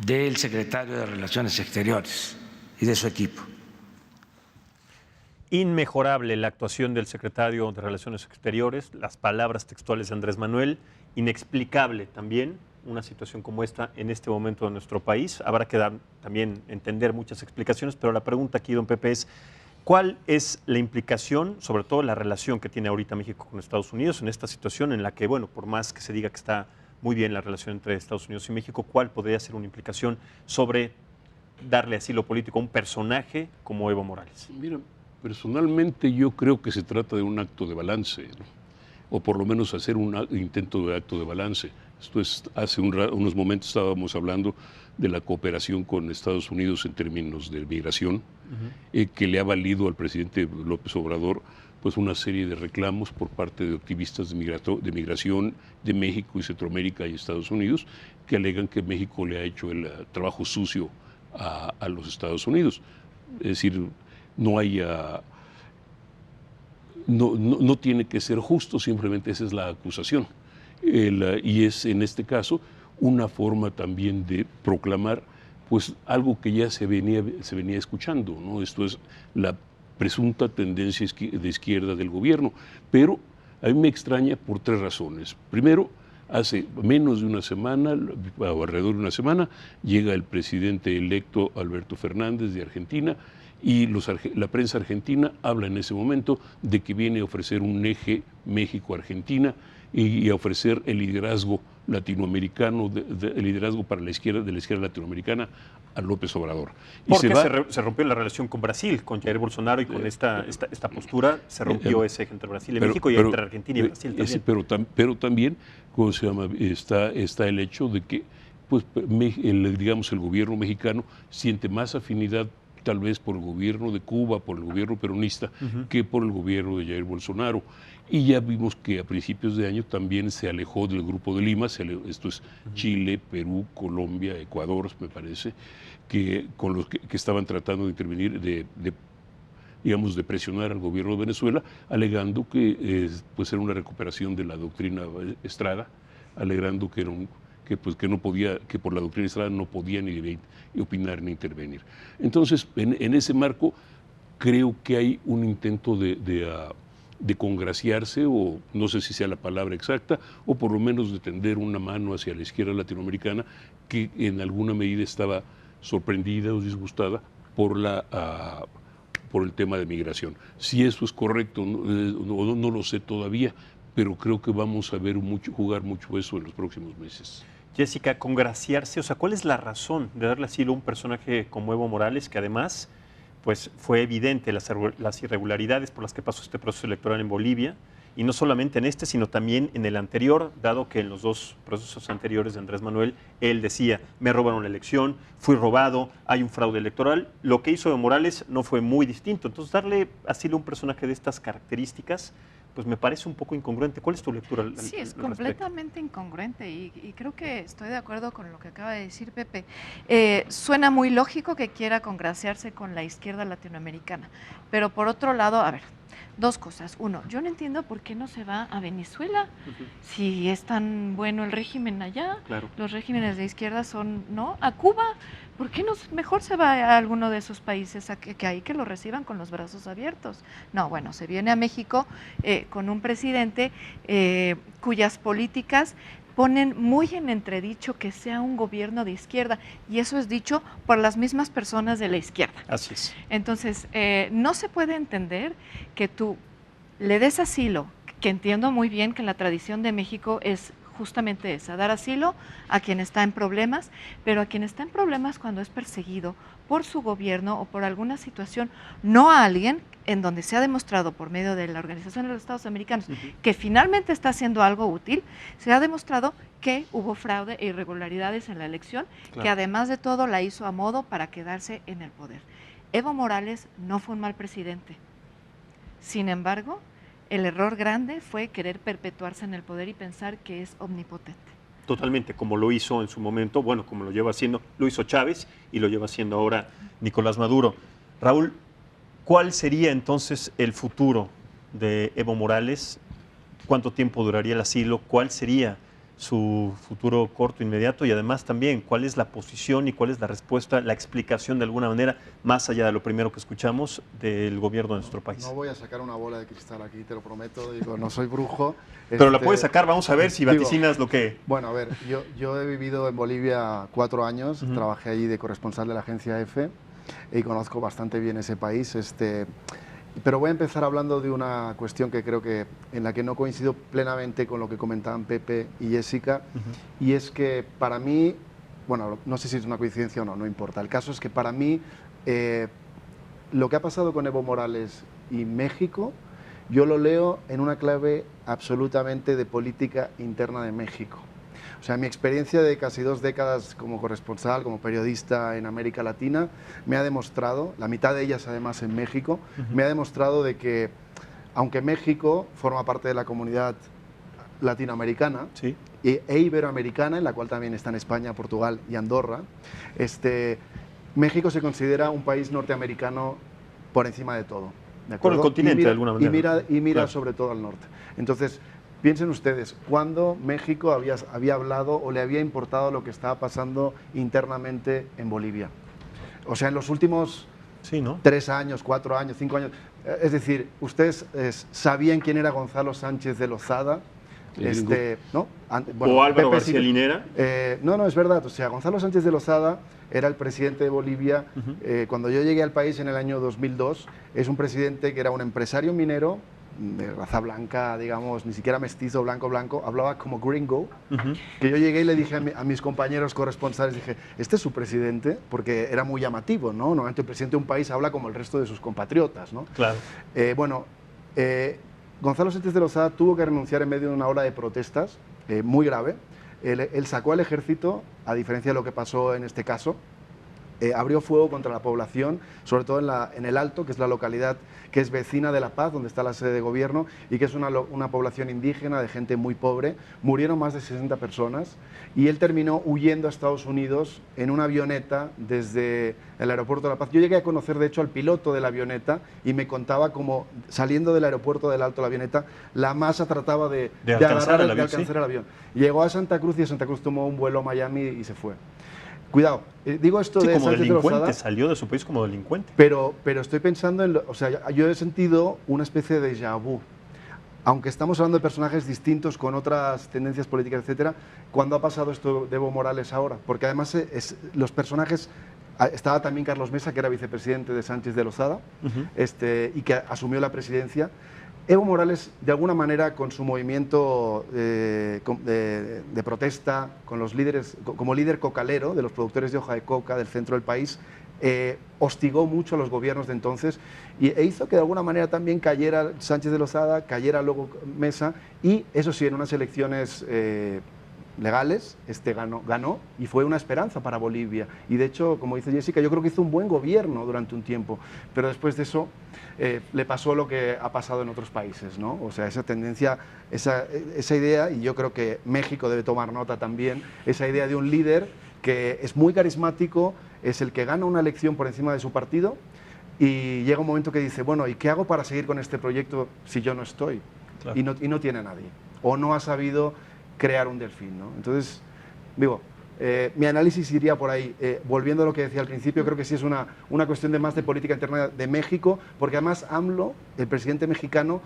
del secretario de Relaciones Exteriores y de su equipo. Inmejorable la actuación del secretario de Relaciones Exteriores, las palabras textuales de Andrés Manuel, inexplicable también una situación como esta en este momento de nuestro país. Habrá que también entender muchas explicaciones, pero la pregunta aquí, don Pepe, es ¿cuál es la implicación, sobre todo la relación que tiene ahorita México con Estados Unidos en esta situación en la que, bueno, por más que se diga que está muy bien la relación entre Estados Unidos y México, cuál podría ser una implicación sobre darle asilo político a un personaje como Evo Morales? Mira, personalmente yo creo que se trata de un acto de balance, ¿no? o por lo menos hacer un intento de acto de balance. Esto es, hace unos momentos estábamos hablando de la cooperación con Estados Unidos en términos de migración, que le ha valido al presidente López Obrador pues una serie de reclamos por parte de activistas de migración de México y Centroamérica y Estados Unidos, que alegan que México le ha hecho el trabajo sucio a los Estados Unidos. Es decir, no hay... No tiene que ser justo, simplemente esa es la acusación. Y es en este caso una forma también de proclamar pues algo que ya se venía escuchando, ¿no? Esto es la presunta tendencia de izquierda del gobierno, pero a mí me extraña por 3 razones. Primero, hace menos de una semana, o alrededor de una semana, llega el presidente electo Alberto Fernández de Argentina, y la prensa argentina habla en ese momento de que viene a ofrecer un eje México-Argentina y a ofrecer el liderazgo latinoamericano, el liderazgo para la izquierda, de la izquierda latinoamericana a López Obrador. Porque se rompió la relación con Brasil, con Jair Bolsonaro, y con esta postura se rompió ese eje entre Brasil y México, y entre Argentina y Brasil también. Pero también, ¿cómo se llama? Está el hecho de que pues, digamos, el gobierno mexicano siente más afinidad tal vez por el gobierno de Cuba, por el gobierno peronista, que por el gobierno de Jair Bolsonaro. Y ya vimos que a principios de año también se alejó del Grupo de Lima, esto es Chile, Perú, Colombia, Ecuador, me parece, con los que estaban tratando de intervenir, digamos, de presionar al gobierno de Venezuela, alegando que pues era una recuperación de la doctrina Estrada, alegando que por la doctrina Estrada no podía ni opinar ni intervenir. Entonces, en ese marco, creo que hay un intento de congraciarse, o no sé si sea la palabra exacta, o por lo menos de tender una mano hacia la izquierda latinoamericana, que en alguna medida estaba sorprendida o disgustada por el tema de migración. Si eso es correcto, no lo sé todavía, pero creo que vamos a ver jugar mucho eso en los próximos meses. Jessica, congraciarse, o sea, ¿cuál es la razón de darle asilo a un personaje como Evo Morales, que además pues, fue evidente las irregularidades por las que pasó este proceso electoral en Bolivia, y no solamente en este, sino también en el anterior, dado que en los 2 procesos anteriores de Andrés Manuel, él decía, me robaron la elección, fui robado, hay un fraude electoral? Lo que hizo Evo Morales no fue muy distinto. Entonces, darle asilo a un personaje de estas características, pues me parece un poco incongruente. ¿Cuál es tu lectura? Sí, es completamente incongruente, y creo que estoy de acuerdo con lo que acaba de decir Pepe. Suena muy lógico que quiera congraciarse con la izquierda latinoamericana, pero por otro lado, a ver, 2 cosas. 1, yo no entiendo por qué no se va a Venezuela, si es tan bueno el régimen allá. Claro. Los regímenes de izquierda son, ¿no? A Cuba. ¿Por qué no mejor se va a alguno de esos países que ahí que lo reciban con los brazos abiertos? No, bueno, se viene a México con un presidente cuyas políticas ponen muy en entredicho que sea un gobierno de izquierda, y eso es dicho por las mismas personas de la izquierda. Así es. Entonces, no se puede entender que tú le des asilo, que entiendo muy bien que la tradición de México es justamente esa, dar asilo a quien está en problemas, pero a quien está en problemas cuando es perseguido por su gobierno o por alguna situación, no a alguien en donde se ha demostrado por medio de la Organización de los Estados Americanos que finalmente está haciendo algo útil. Se ha demostrado que hubo fraude e irregularidades en la elección, que además de todo la hizo a modo para quedarse en el poder. Evo Morales no fue un mal presidente. Sin embargo, el error grande fue querer perpetuarse en el poder y pensar que es omnipotente. Totalmente, como lo hizo en su momento, bueno, como lo lleva haciendo, lo hizo Chávez y lo lleva haciendo ahora Nicolás Maduro. Raúl, ¿cuál sería entonces el futuro de Evo Morales? ¿Cuánto tiempo duraría el asilo? ¿Cuál sería su futuro corto, inmediato? Y además también, ¿cuál es la posición y cuál es la respuesta, la explicación de alguna manera, más allá de lo primero que escuchamos, del gobierno de nuestro país? No voy a sacar una bola de cristal aquí, te lo prometo, digo, no soy brujo. Pero la puedes sacar, vamos a ver si vaticinas lo que... Bueno, a ver, yo he vivido en Bolivia 4 años, trabajé allí de corresponsal de la agencia EFE y conozco bastante bien ese país. Pero voy a empezar hablando de una cuestión que creo que en la que no coincido plenamente con lo que comentaban Pepe y Jessica, y es que para mí, bueno, no sé si es una coincidencia o no, no importa. El caso es que para mí lo que ha pasado con Evo Morales y México yo lo leo en una clave absolutamente de política interna de México. O sea, mi experiencia de casi 2 décadas como corresponsal, como periodista en América Latina, me ha demostrado, la mitad de ellas además en México, me ha demostrado de que, aunque México forma parte de la comunidad latinoamericana, Sí. e iberoamericana, en la cual también están España, Portugal y Andorra, México se considera un país norteamericano por encima de todo. ¿De Con el acuerdo? continente, Y mira, de alguna manera. Y mira Claro. sobre todo al norte. Entonces, piensen ustedes, ¿cuándo México había hablado o le había importado lo que estaba pasando internamente en Bolivia? O sea, en los últimos Sí, ¿no? 3 años, 4 años, 5 años. Es decir, ¿ustedes sabían quién era Gonzalo Sánchez de Lozada? ¿No? O Álvaro Pepe sí- García Linera. no, es verdad. O sea, Gonzalo Sánchez de Lozada era el presidente de Bolivia. Cuando yo llegué al país en el año 2002, es un presidente que era un empresario minero, de raza blanca, digamos, ni siquiera mestizo, blanco, hablaba como gringo, que yo llegué y le dije a mis compañeros corresponsales, dije, este es su presidente, porque era muy llamativo, ¿no? Normalmente el presidente de un país habla como el resto de sus compatriotas, ¿no? Claro. Gonzalo Sánchez de Lozada tuvo que renunciar en medio de una ola de protestas muy grave. Él sacó al ejército, a diferencia de lo que pasó en este caso, abrió fuego contra la población, sobre todo en el Alto, que es la localidad que es vecina de La Paz, donde está la sede de gobierno, y que es una población indígena, de gente muy pobre. Murieron más de 60 personas, y él terminó huyendo a Estados Unidos en una avioneta desde el aeropuerto de La Paz. Yo llegué a conocer, de hecho, al piloto de la avioneta, y me contaba cómo, saliendo del aeropuerto del Alto, la avioneta, la masa trataba de alcanzar el avión, alcanzar el avión. Llegó a Santa Cruz, y de Santa Cruz tomó un vuelo a Miami y se fue. Cuidado, digo esto Sí, de como Sánchez de delincuente, Lozada, salió de su país como delincuente. pero estoy pensando en, o sea, yo he sentido una especie de déjà vu. Aunque estamos hablando de personajes distintos con otras tendencias políticas, etcétera, ¿cuándo ha pasado esto de Evo Morales ahora? Porque además los personajes, estaba también Carlos Mesa, que era vicepresidente de Sánchez de Lozada, y que asumió la presidencia. Evo Morales, de alguna manera, con su movimiento de protesta, con los líderes, como líder cocalero de los productores de hoja de coca del centro del país, hostigó mucho a los gobiernos de entonces e hizo que de alguna manera también cayera Sánchez de Lozada, cayera luego Mesa, y eso sí, en unas elecciones legales, ganó y fue una esperanza para Bolivia. Y de hecho, como dice Jessica, yo creo que hizo un buen gobierno durante un tiempo, pero después de eso le pasó lo que ha pasado en otros países, ¿no? O sea, esa tendencia, esa idea, y yo creo que México debe tomar nota también, esa idea de un líder que es muy carismático, es el que gana una elección por encima de su partido, y llega un momento que dice, bueno, ¿y qué hago para seguir con este proyecto si yo no estoy? Claro. Y no tiene a nadie, o no ha sabido crear un delfín, ¿no? Entonces, digo, mi análisis iría por ahí. Volviendo a lo que decía al principio, creo que sí es una cuestión de más de política interna de México, porque además AMLO, el presidente mexicano,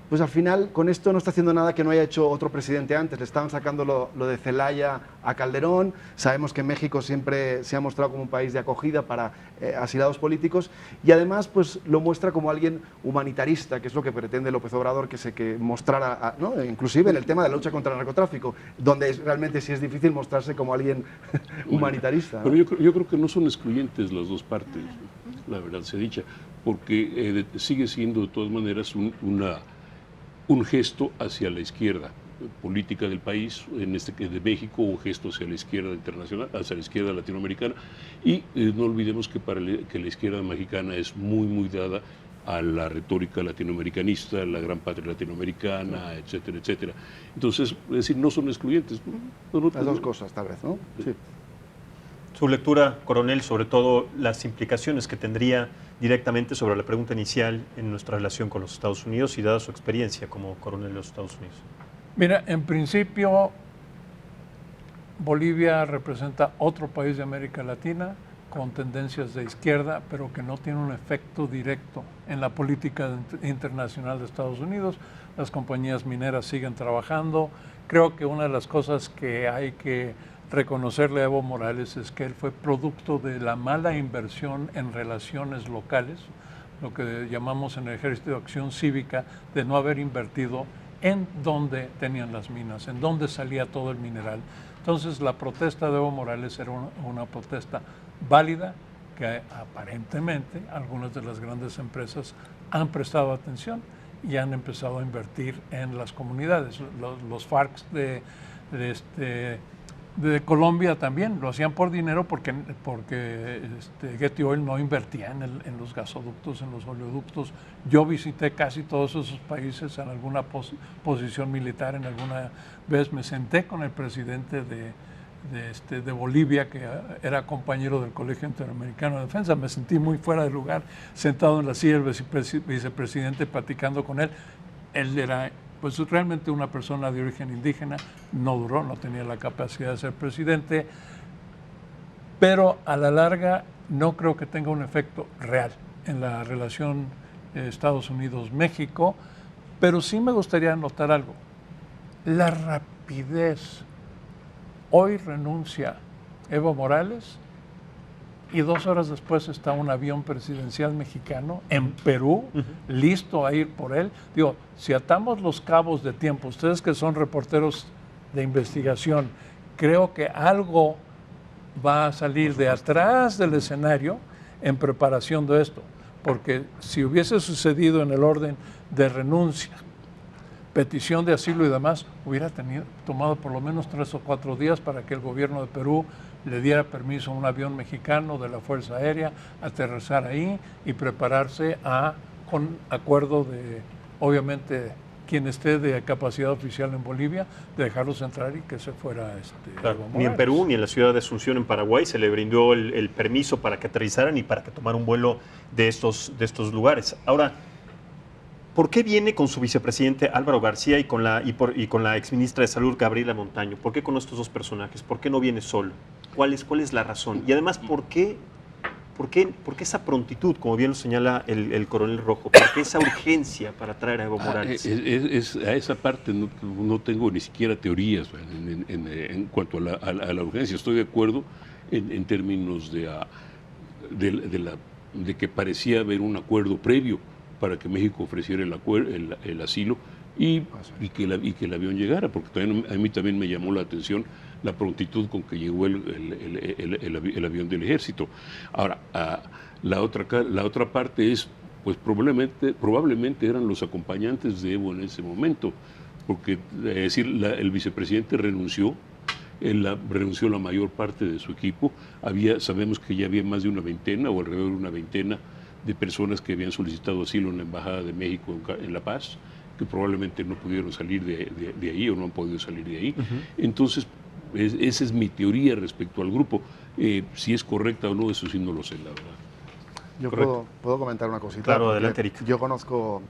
pues al final con esto no está haciendo nada que no haya hecho otro presidente antes. Le estaban sacando lo de Zelaya a Calderón. Sabemos que México siempre se ha mostrado como un país de acogida para asilados políticos, y además pues lo muestra como alguien humanitarista, que es lo que pretende López Obrador, que mostrara, ¿no? Inclusive en el tema de la lucha contra el narcotráfico, donde realmente sí es difícil mostrarse como alguien humanitarista, ¿no? Pero yo creo que no son excluyentes las dos partes, la verdad sea dicha, porque sigue siendo de todas maneras un gesto hacia la izquierda política del país, de México, un gesto hacia la izquierda internacional, hacia la izquierda latinoamericana, y no olvidemos que que la izquierda mexicana es muy dada a la retórica latinoamericanista, la gran patria latinoamericana, etcétera, etcétera. Entonces, es decir, no son excluyentes. Las dos cosas, tal vez, ¿no? Sí. Su lectura, coronel, sobre todo las implicaciones que tendría directamente sobre la pregunta inicial en nuestra relación con los Estados Unidos y dada su experiencia como coronel de los Estados Unidos. Mira, en principio, Bolivia representa otro país de América Latina con tendencias de izquierda, pero que no tiene un efecto directo en la política internacional de Estados Unidos. Las compañías mineras siguen trabajando. Creo que una de las cosas que hay que reconocerle a Evo Morales es que él fue producto de la mala inversión en relaciones locales, lo que llamamos en el Ejército de Acción Cívica, de no haber invertido en donde tenían las minas, en donde salía todo el mineral. Entonces la protesta de Evo Morales era una protesta válida, que aparentemente algunas de las grandes empresas han prestado atención y han empezado a invertir en las comunidades. Los FARCs de Colombia también lo hacían por dinero porque Getty Oil no invertía en los gasoductos, en los oleoductos. Yo visité casi todos esos países en alguna posición militar, en alguna vez me senté con el presidente de Bolivia, que era compañero del Colegio Interamericano de Defensa. Me sentí muy fuera de lugar, sentado en la silla del vicepresidente platicando con él. Él era pues realmente una persona de origen indígena, no duró, no tenía la capacidad de ser presidente, pero a la larga no creo que tenga un efecto real en la relación Estados Unidos-México, pero sí me gustaría anotar algo. La rapidez. Hoy renuncia Evo Morales y 2 horas después está un avión presidencial mexicano en Perú, listo a ir por él. Digo, si atamos los cabos de tiempo, ustedes que son reporteros de investigación, creo que algo va a salir de atrás del escenario en preparación de esto, porque si hubiese sucedido en el orden de renuncia, petición de asilo y demás, hubiera tomado por lo menos 3 o 4 días para que el gobierno de Perú le diera permiso a un avión mexicano de la Fuerza Aérea aterrizar ahí y prepararse con acuerdo de, obviamente, quien esté de capacidad oficial en Bolivia, de dejarlos entrar y que se fuera claro, ni en Perú ni en la ciudad de Asunción, en Paraguay, se le brindó el permiso para que aterrizaran y para que tomaran un vuelo de estos lugares. Ahora, ¿por qué viene con su vicepresidente Álvaro García y con la exministra de Salud Gabriela Montaño? ¿Por qué con estos dos personajes? ¿Por qué no viene solo? ¿Cuál es la razón? Y además, ¿por qué esa prontitud, como bien lo señala el coronel Rojo? ¿Por qué esa urgencia para traer a Evo Morales? A esa parte no tengo ni siquiera teorías en cuanto a la urgencia. Estoy de acuerdo en términos de que parecía haber un acuerdo previo para que México ofreciera el asilo y que el avión llegara, porque también, a mí también me llamó la atención la prontitud con que llegó el avión del ejército. Ahora, la otra parte es, pues probablemente eran los acompañantes de Evo en ese momento, porque es decir, el vicepresidente renunció la mayor parte de su equipo. Sabemos que ya había más de una veintena o alrededor de una veintena de personas que habían solicitado asilo en la Embajada de México en La Paz, que probablemente no pudieron salir de ahí o no han podido salir de ahí. Entonces, esa es mi teoría respecto al grupo. Si es correcta o no, eso sí no lo sé, la verdad. Yo puedo comentar una cosita. Claro, adelante, Eric. Yo conozco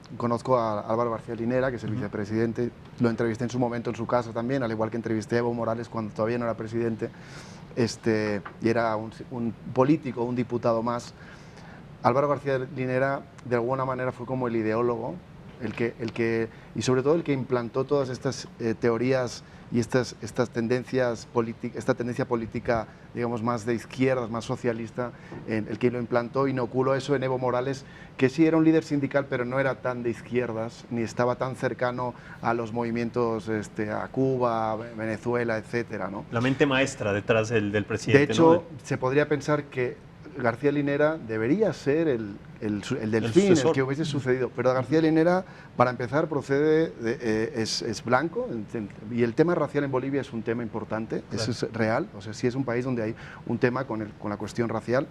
a Álvaro García Linera, que es el vicepresidente. Lo entrevisté en su momento en su casa también, al igual que entrevisté a Evo Morales cuando todavía no era presidente. Y era un político, un diputado más. Álvaro García Linera, de alguna manera, fue como el ideólogo, y sobre todo el que implantó todas estas teorías y esta tendencia política, digamos, más de izquierdas, más socialista, el que lo implantó, inoculó eso en Evo Morales, que sí era un líder sindical, pero no era tan de izquierdas, ni estaba tan cercano a los movimientos a Cuba, Venezuela, etcétera, ¿no? La mente maestra detrás del presidente. De hecho, ¿no? se podría pensar que García Linera debería ser el delfín, el que hubiese sucedido. Pero García Linera, para empezar, es blanco, y el tema racial en Bolivia es un tema importante, claro. Eso es real, o sea, sí es un país donde hay un tema con la cuestión racial.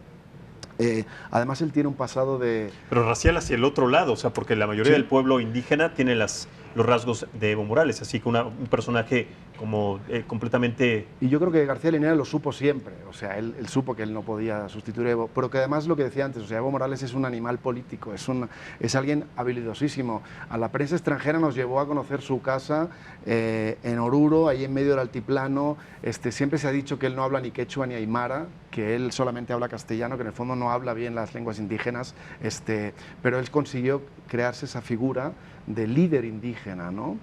Además, él tiene un pasado de... Pero racial hacia el otro lado, o sea, porque la mayoría del pueblo indígena tiene los rasgos de Evo Morales, así que un personaje como completamente... Y yo creo que García Linera lo supo siempre, o sea, él supo que él no podía sustituir a Evo, pero que además lo que decía antes, o sea, Evo Morales es un animal político, es alguien habilidosísimo. A la prensa extranjera nos llevó a conocer su casa en Oruro, ahí en medio del altiplano. Siempre se ha dicho que él no habla ni quechua ni aymara, que él solamente habla castellano, que en el fondo no habla bien las lenguas indígenas, pero él consiguió crearse esa figura de líder indígena, ¿no?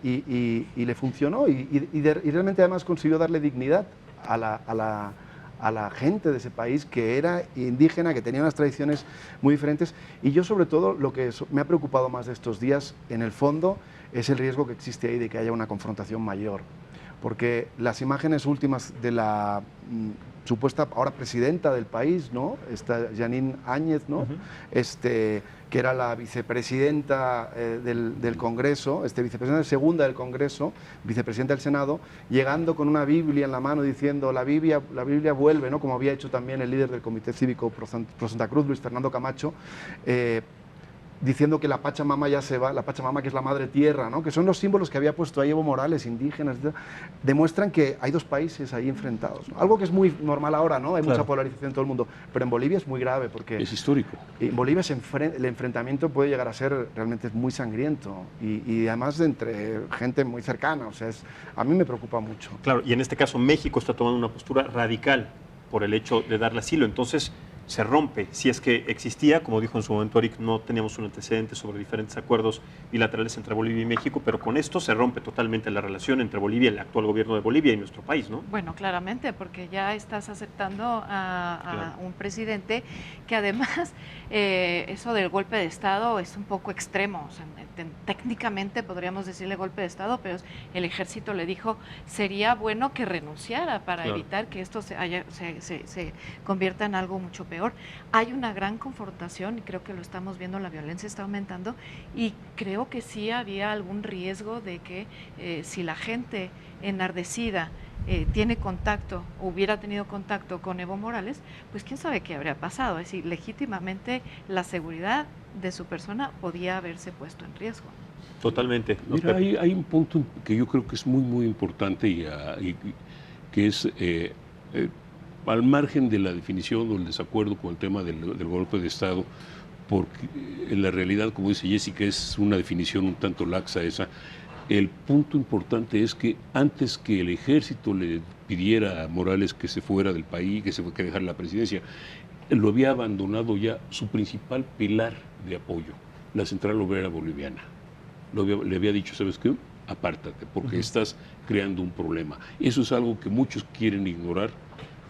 Y le funcionó y realmente además consiguió darle dignidad a la gente de ese país, que era indígena, que tenía unas tradiciones muy diferentes. Y yo, sobre todo, lo que me ha preocupado más de estos días, en el fondo, es el riesgo que existe ahí de que haya una confrontación mayor, porque las imágenes últimas de la supuesta ahora presidenta del país, ¿no? Esta Jeanine Áñez, ¿no? Que era la vicepresidenta del Congreso, vicepresidenta segunda del Congreso, vicepresidenta del Senado, llegando con una Biblia en la mano diciendo la Biblia vuelve, ¿no? Como había hecho también el líder del Comité Cívico Pro Santa Cruz, Luis Fernando Camacho, diciendo que la Pachamama ya se va, la Pachamama que es la madre tierra, ¿no? Que son los símbolos que había puesto ahí Evo Morales, indígenas, etc. Demuestran que hay dos países ahí enfrentados, ¿no? Algo que es muy normal ahora, ¿no? Hay mucha polarización en todo el mundo, pero en Bolivia es muy grave porque... Es histórico. En Bolivia el enfrentamiento puede llegar a ser realmente muy sangriento y además entre gente muy cercana, o sea, a mí me preocupa mucho. Claro, y en este caso México está tomando una postura radical por el hecho de darle asilo, entonces se rompe. Si es que existía, como dijo en su momento Eric, no teníamos un antecedente sobre diferentes acuerdos bilaterales entre Bolivia y México, pero con esto se rompe totalmente la relación entre Bolivia, el actual gobierno de Bolivia y nuestro país, ¿no? Bueno, claramente, porque ya estás aceptando a un presidente que además eso del golpe de Estado es un poco extremo. O sea, técnicamente podríamos decirle golpe de Estado, pero el ejército le dijo sería bueno que renunciara para evitar que esto se convierta en algo mucho peor. Hay una gran confrontación y creo que lo estamos viendo, la violencia está aumentando y creo que sí había algún riesgo de que si la gente enardecida tiene contacto, hubiera tenido contacto con Evo Morales, pues quién sabe qué habría pasado. Es decir, legítimamente la seguridad de su persona podía haberse puesto en riesgo. Totalmente. Mira, hay un punto que yo creo que es muy, muy importante y que es al margen de la definición o el desacuerdo con el tema del golpe de Estado, porque en la realidad, como dice Jessica, es una definición un tanto laxa esa. El punto importante es que antes que el ejército le pidiera a Morales que se fuera del país, que dejara la presidencia, lo había abandonado ya su principal pilar de apoyo, la Central Obrera Boliviana. Le había dicho, ¿sabes qué? Apártate, porque estás creando un problema. Eso es algo que muchos quieren ignorar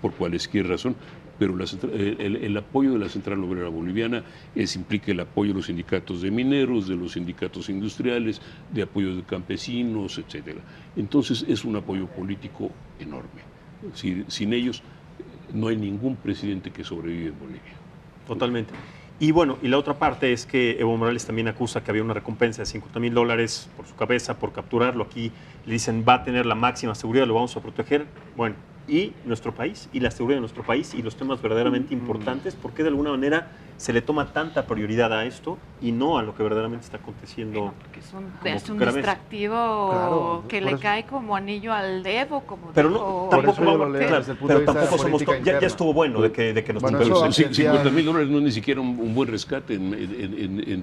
por cualquier razón, pero el apoyo de la Central Obrera Boliviana implica el apoyo de los sindicatos de mineros, de los sindicatos industriales, de apoyo de campesinos, etcétera. Entonces es un apoyo político enorme. Sin ellos no hay ningún presidente que sobrevive en Bolivia. Totalmente. Y bueno, y la otra parte es que Evo Morales también acusa que había una recompensa de $50,000 por su cabeza, por capturarlo. Aquí le dicen, va a tener la máxima seguridad, lo vamos a proteger. Bueno, y nuestro país, y la seguridad de nuestro país, y los temas verdaderamente importantes, ¿por qué de alguna manera se le toma tanta prioridad a esto y no a lo que verdaderamente está aconteciendo? Bueno, porque es un distractivo que le cae como anillo al dedo, como pero dijo, no, tampoco somos, ya estuvo bueno de que nos... Bueno, pero $50,000 no es ni siquiera un buen rescate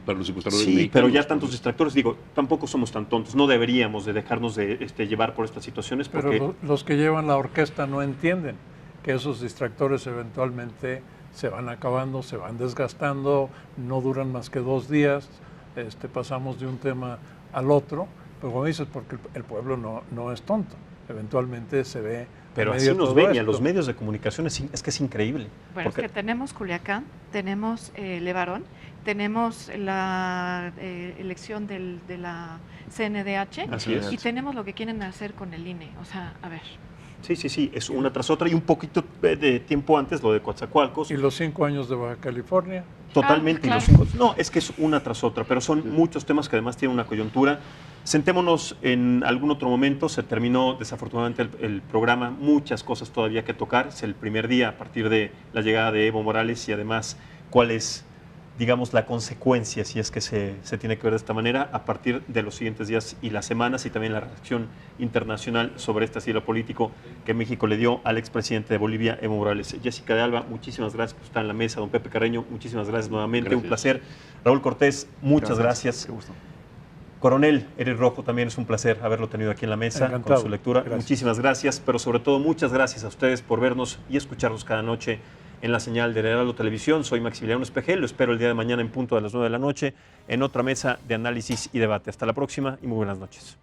para los secuestradores mexicanos. Sí, pero ya tantos distractores, digo, tampoco somos tan tontos, no deberíamos de dejarnos de llevar por estas situaciones. Porque... Pero los que llevan la orquesta no entienden que esos distractores eventualmente se van acabando, se van desgastando, no duran más que 2 días, pasamos de un tema al otro, pero como dices, porque el pueblo no es tonto, eventualmente se ve. Pero así nos ven y a los medios de comunicación es que es increíble. Bueno, porque... es que tenemos Culiacán, tenemos Levarón, tenemos la elección de la CNDH y tenemos lo que quieren hacer con el INE, o sea, a ver. Sí, es una tras otra y un poquito de tiempo antes lo de Coatzacoalcos. ¿Y los 5 años de Baja California? Totalmente. Claro. No, es que es una tras otra, pero son muchos temas que además tienen una coyuntura. Sentémonos en algún otro momento, se terminó desafortunadamente el programa, muchas cosas todavía que tocar, es el primer día a partir de la llegada de Evo Morales y además cuál es, digamos, la consecuencia, si es que se tiene que ver de esta manera, a partir de los siguientes días y las semanas y también la reacción internacional sobre este asilo político que México le dio al expresidente de Bolivia, Evo Morales. Jessica de Alba, muchísimas gracias por estar en la mesa. Don Pepe Carreño, muchísimas gracias nuevamente. Gracias. Un placer. Raúl Cortés, muchas gracias. Qué gusto. Coronel Eric Rojo, también es un placer haberlo tenido aquí en la mesa. Encantado. Con su lectura. Gracias. Muchísimas gracias, pero sobre todo muchas gracias a ustedes por vernos y escucharnos cada noche en la señal de Heraldo Televisión. Soy Maximiliano Espejel, lo espero el día de mañana en punto de las 9 de la noche en otra mesa de análisis y debate. Hasta la próxima y muy buenas noches.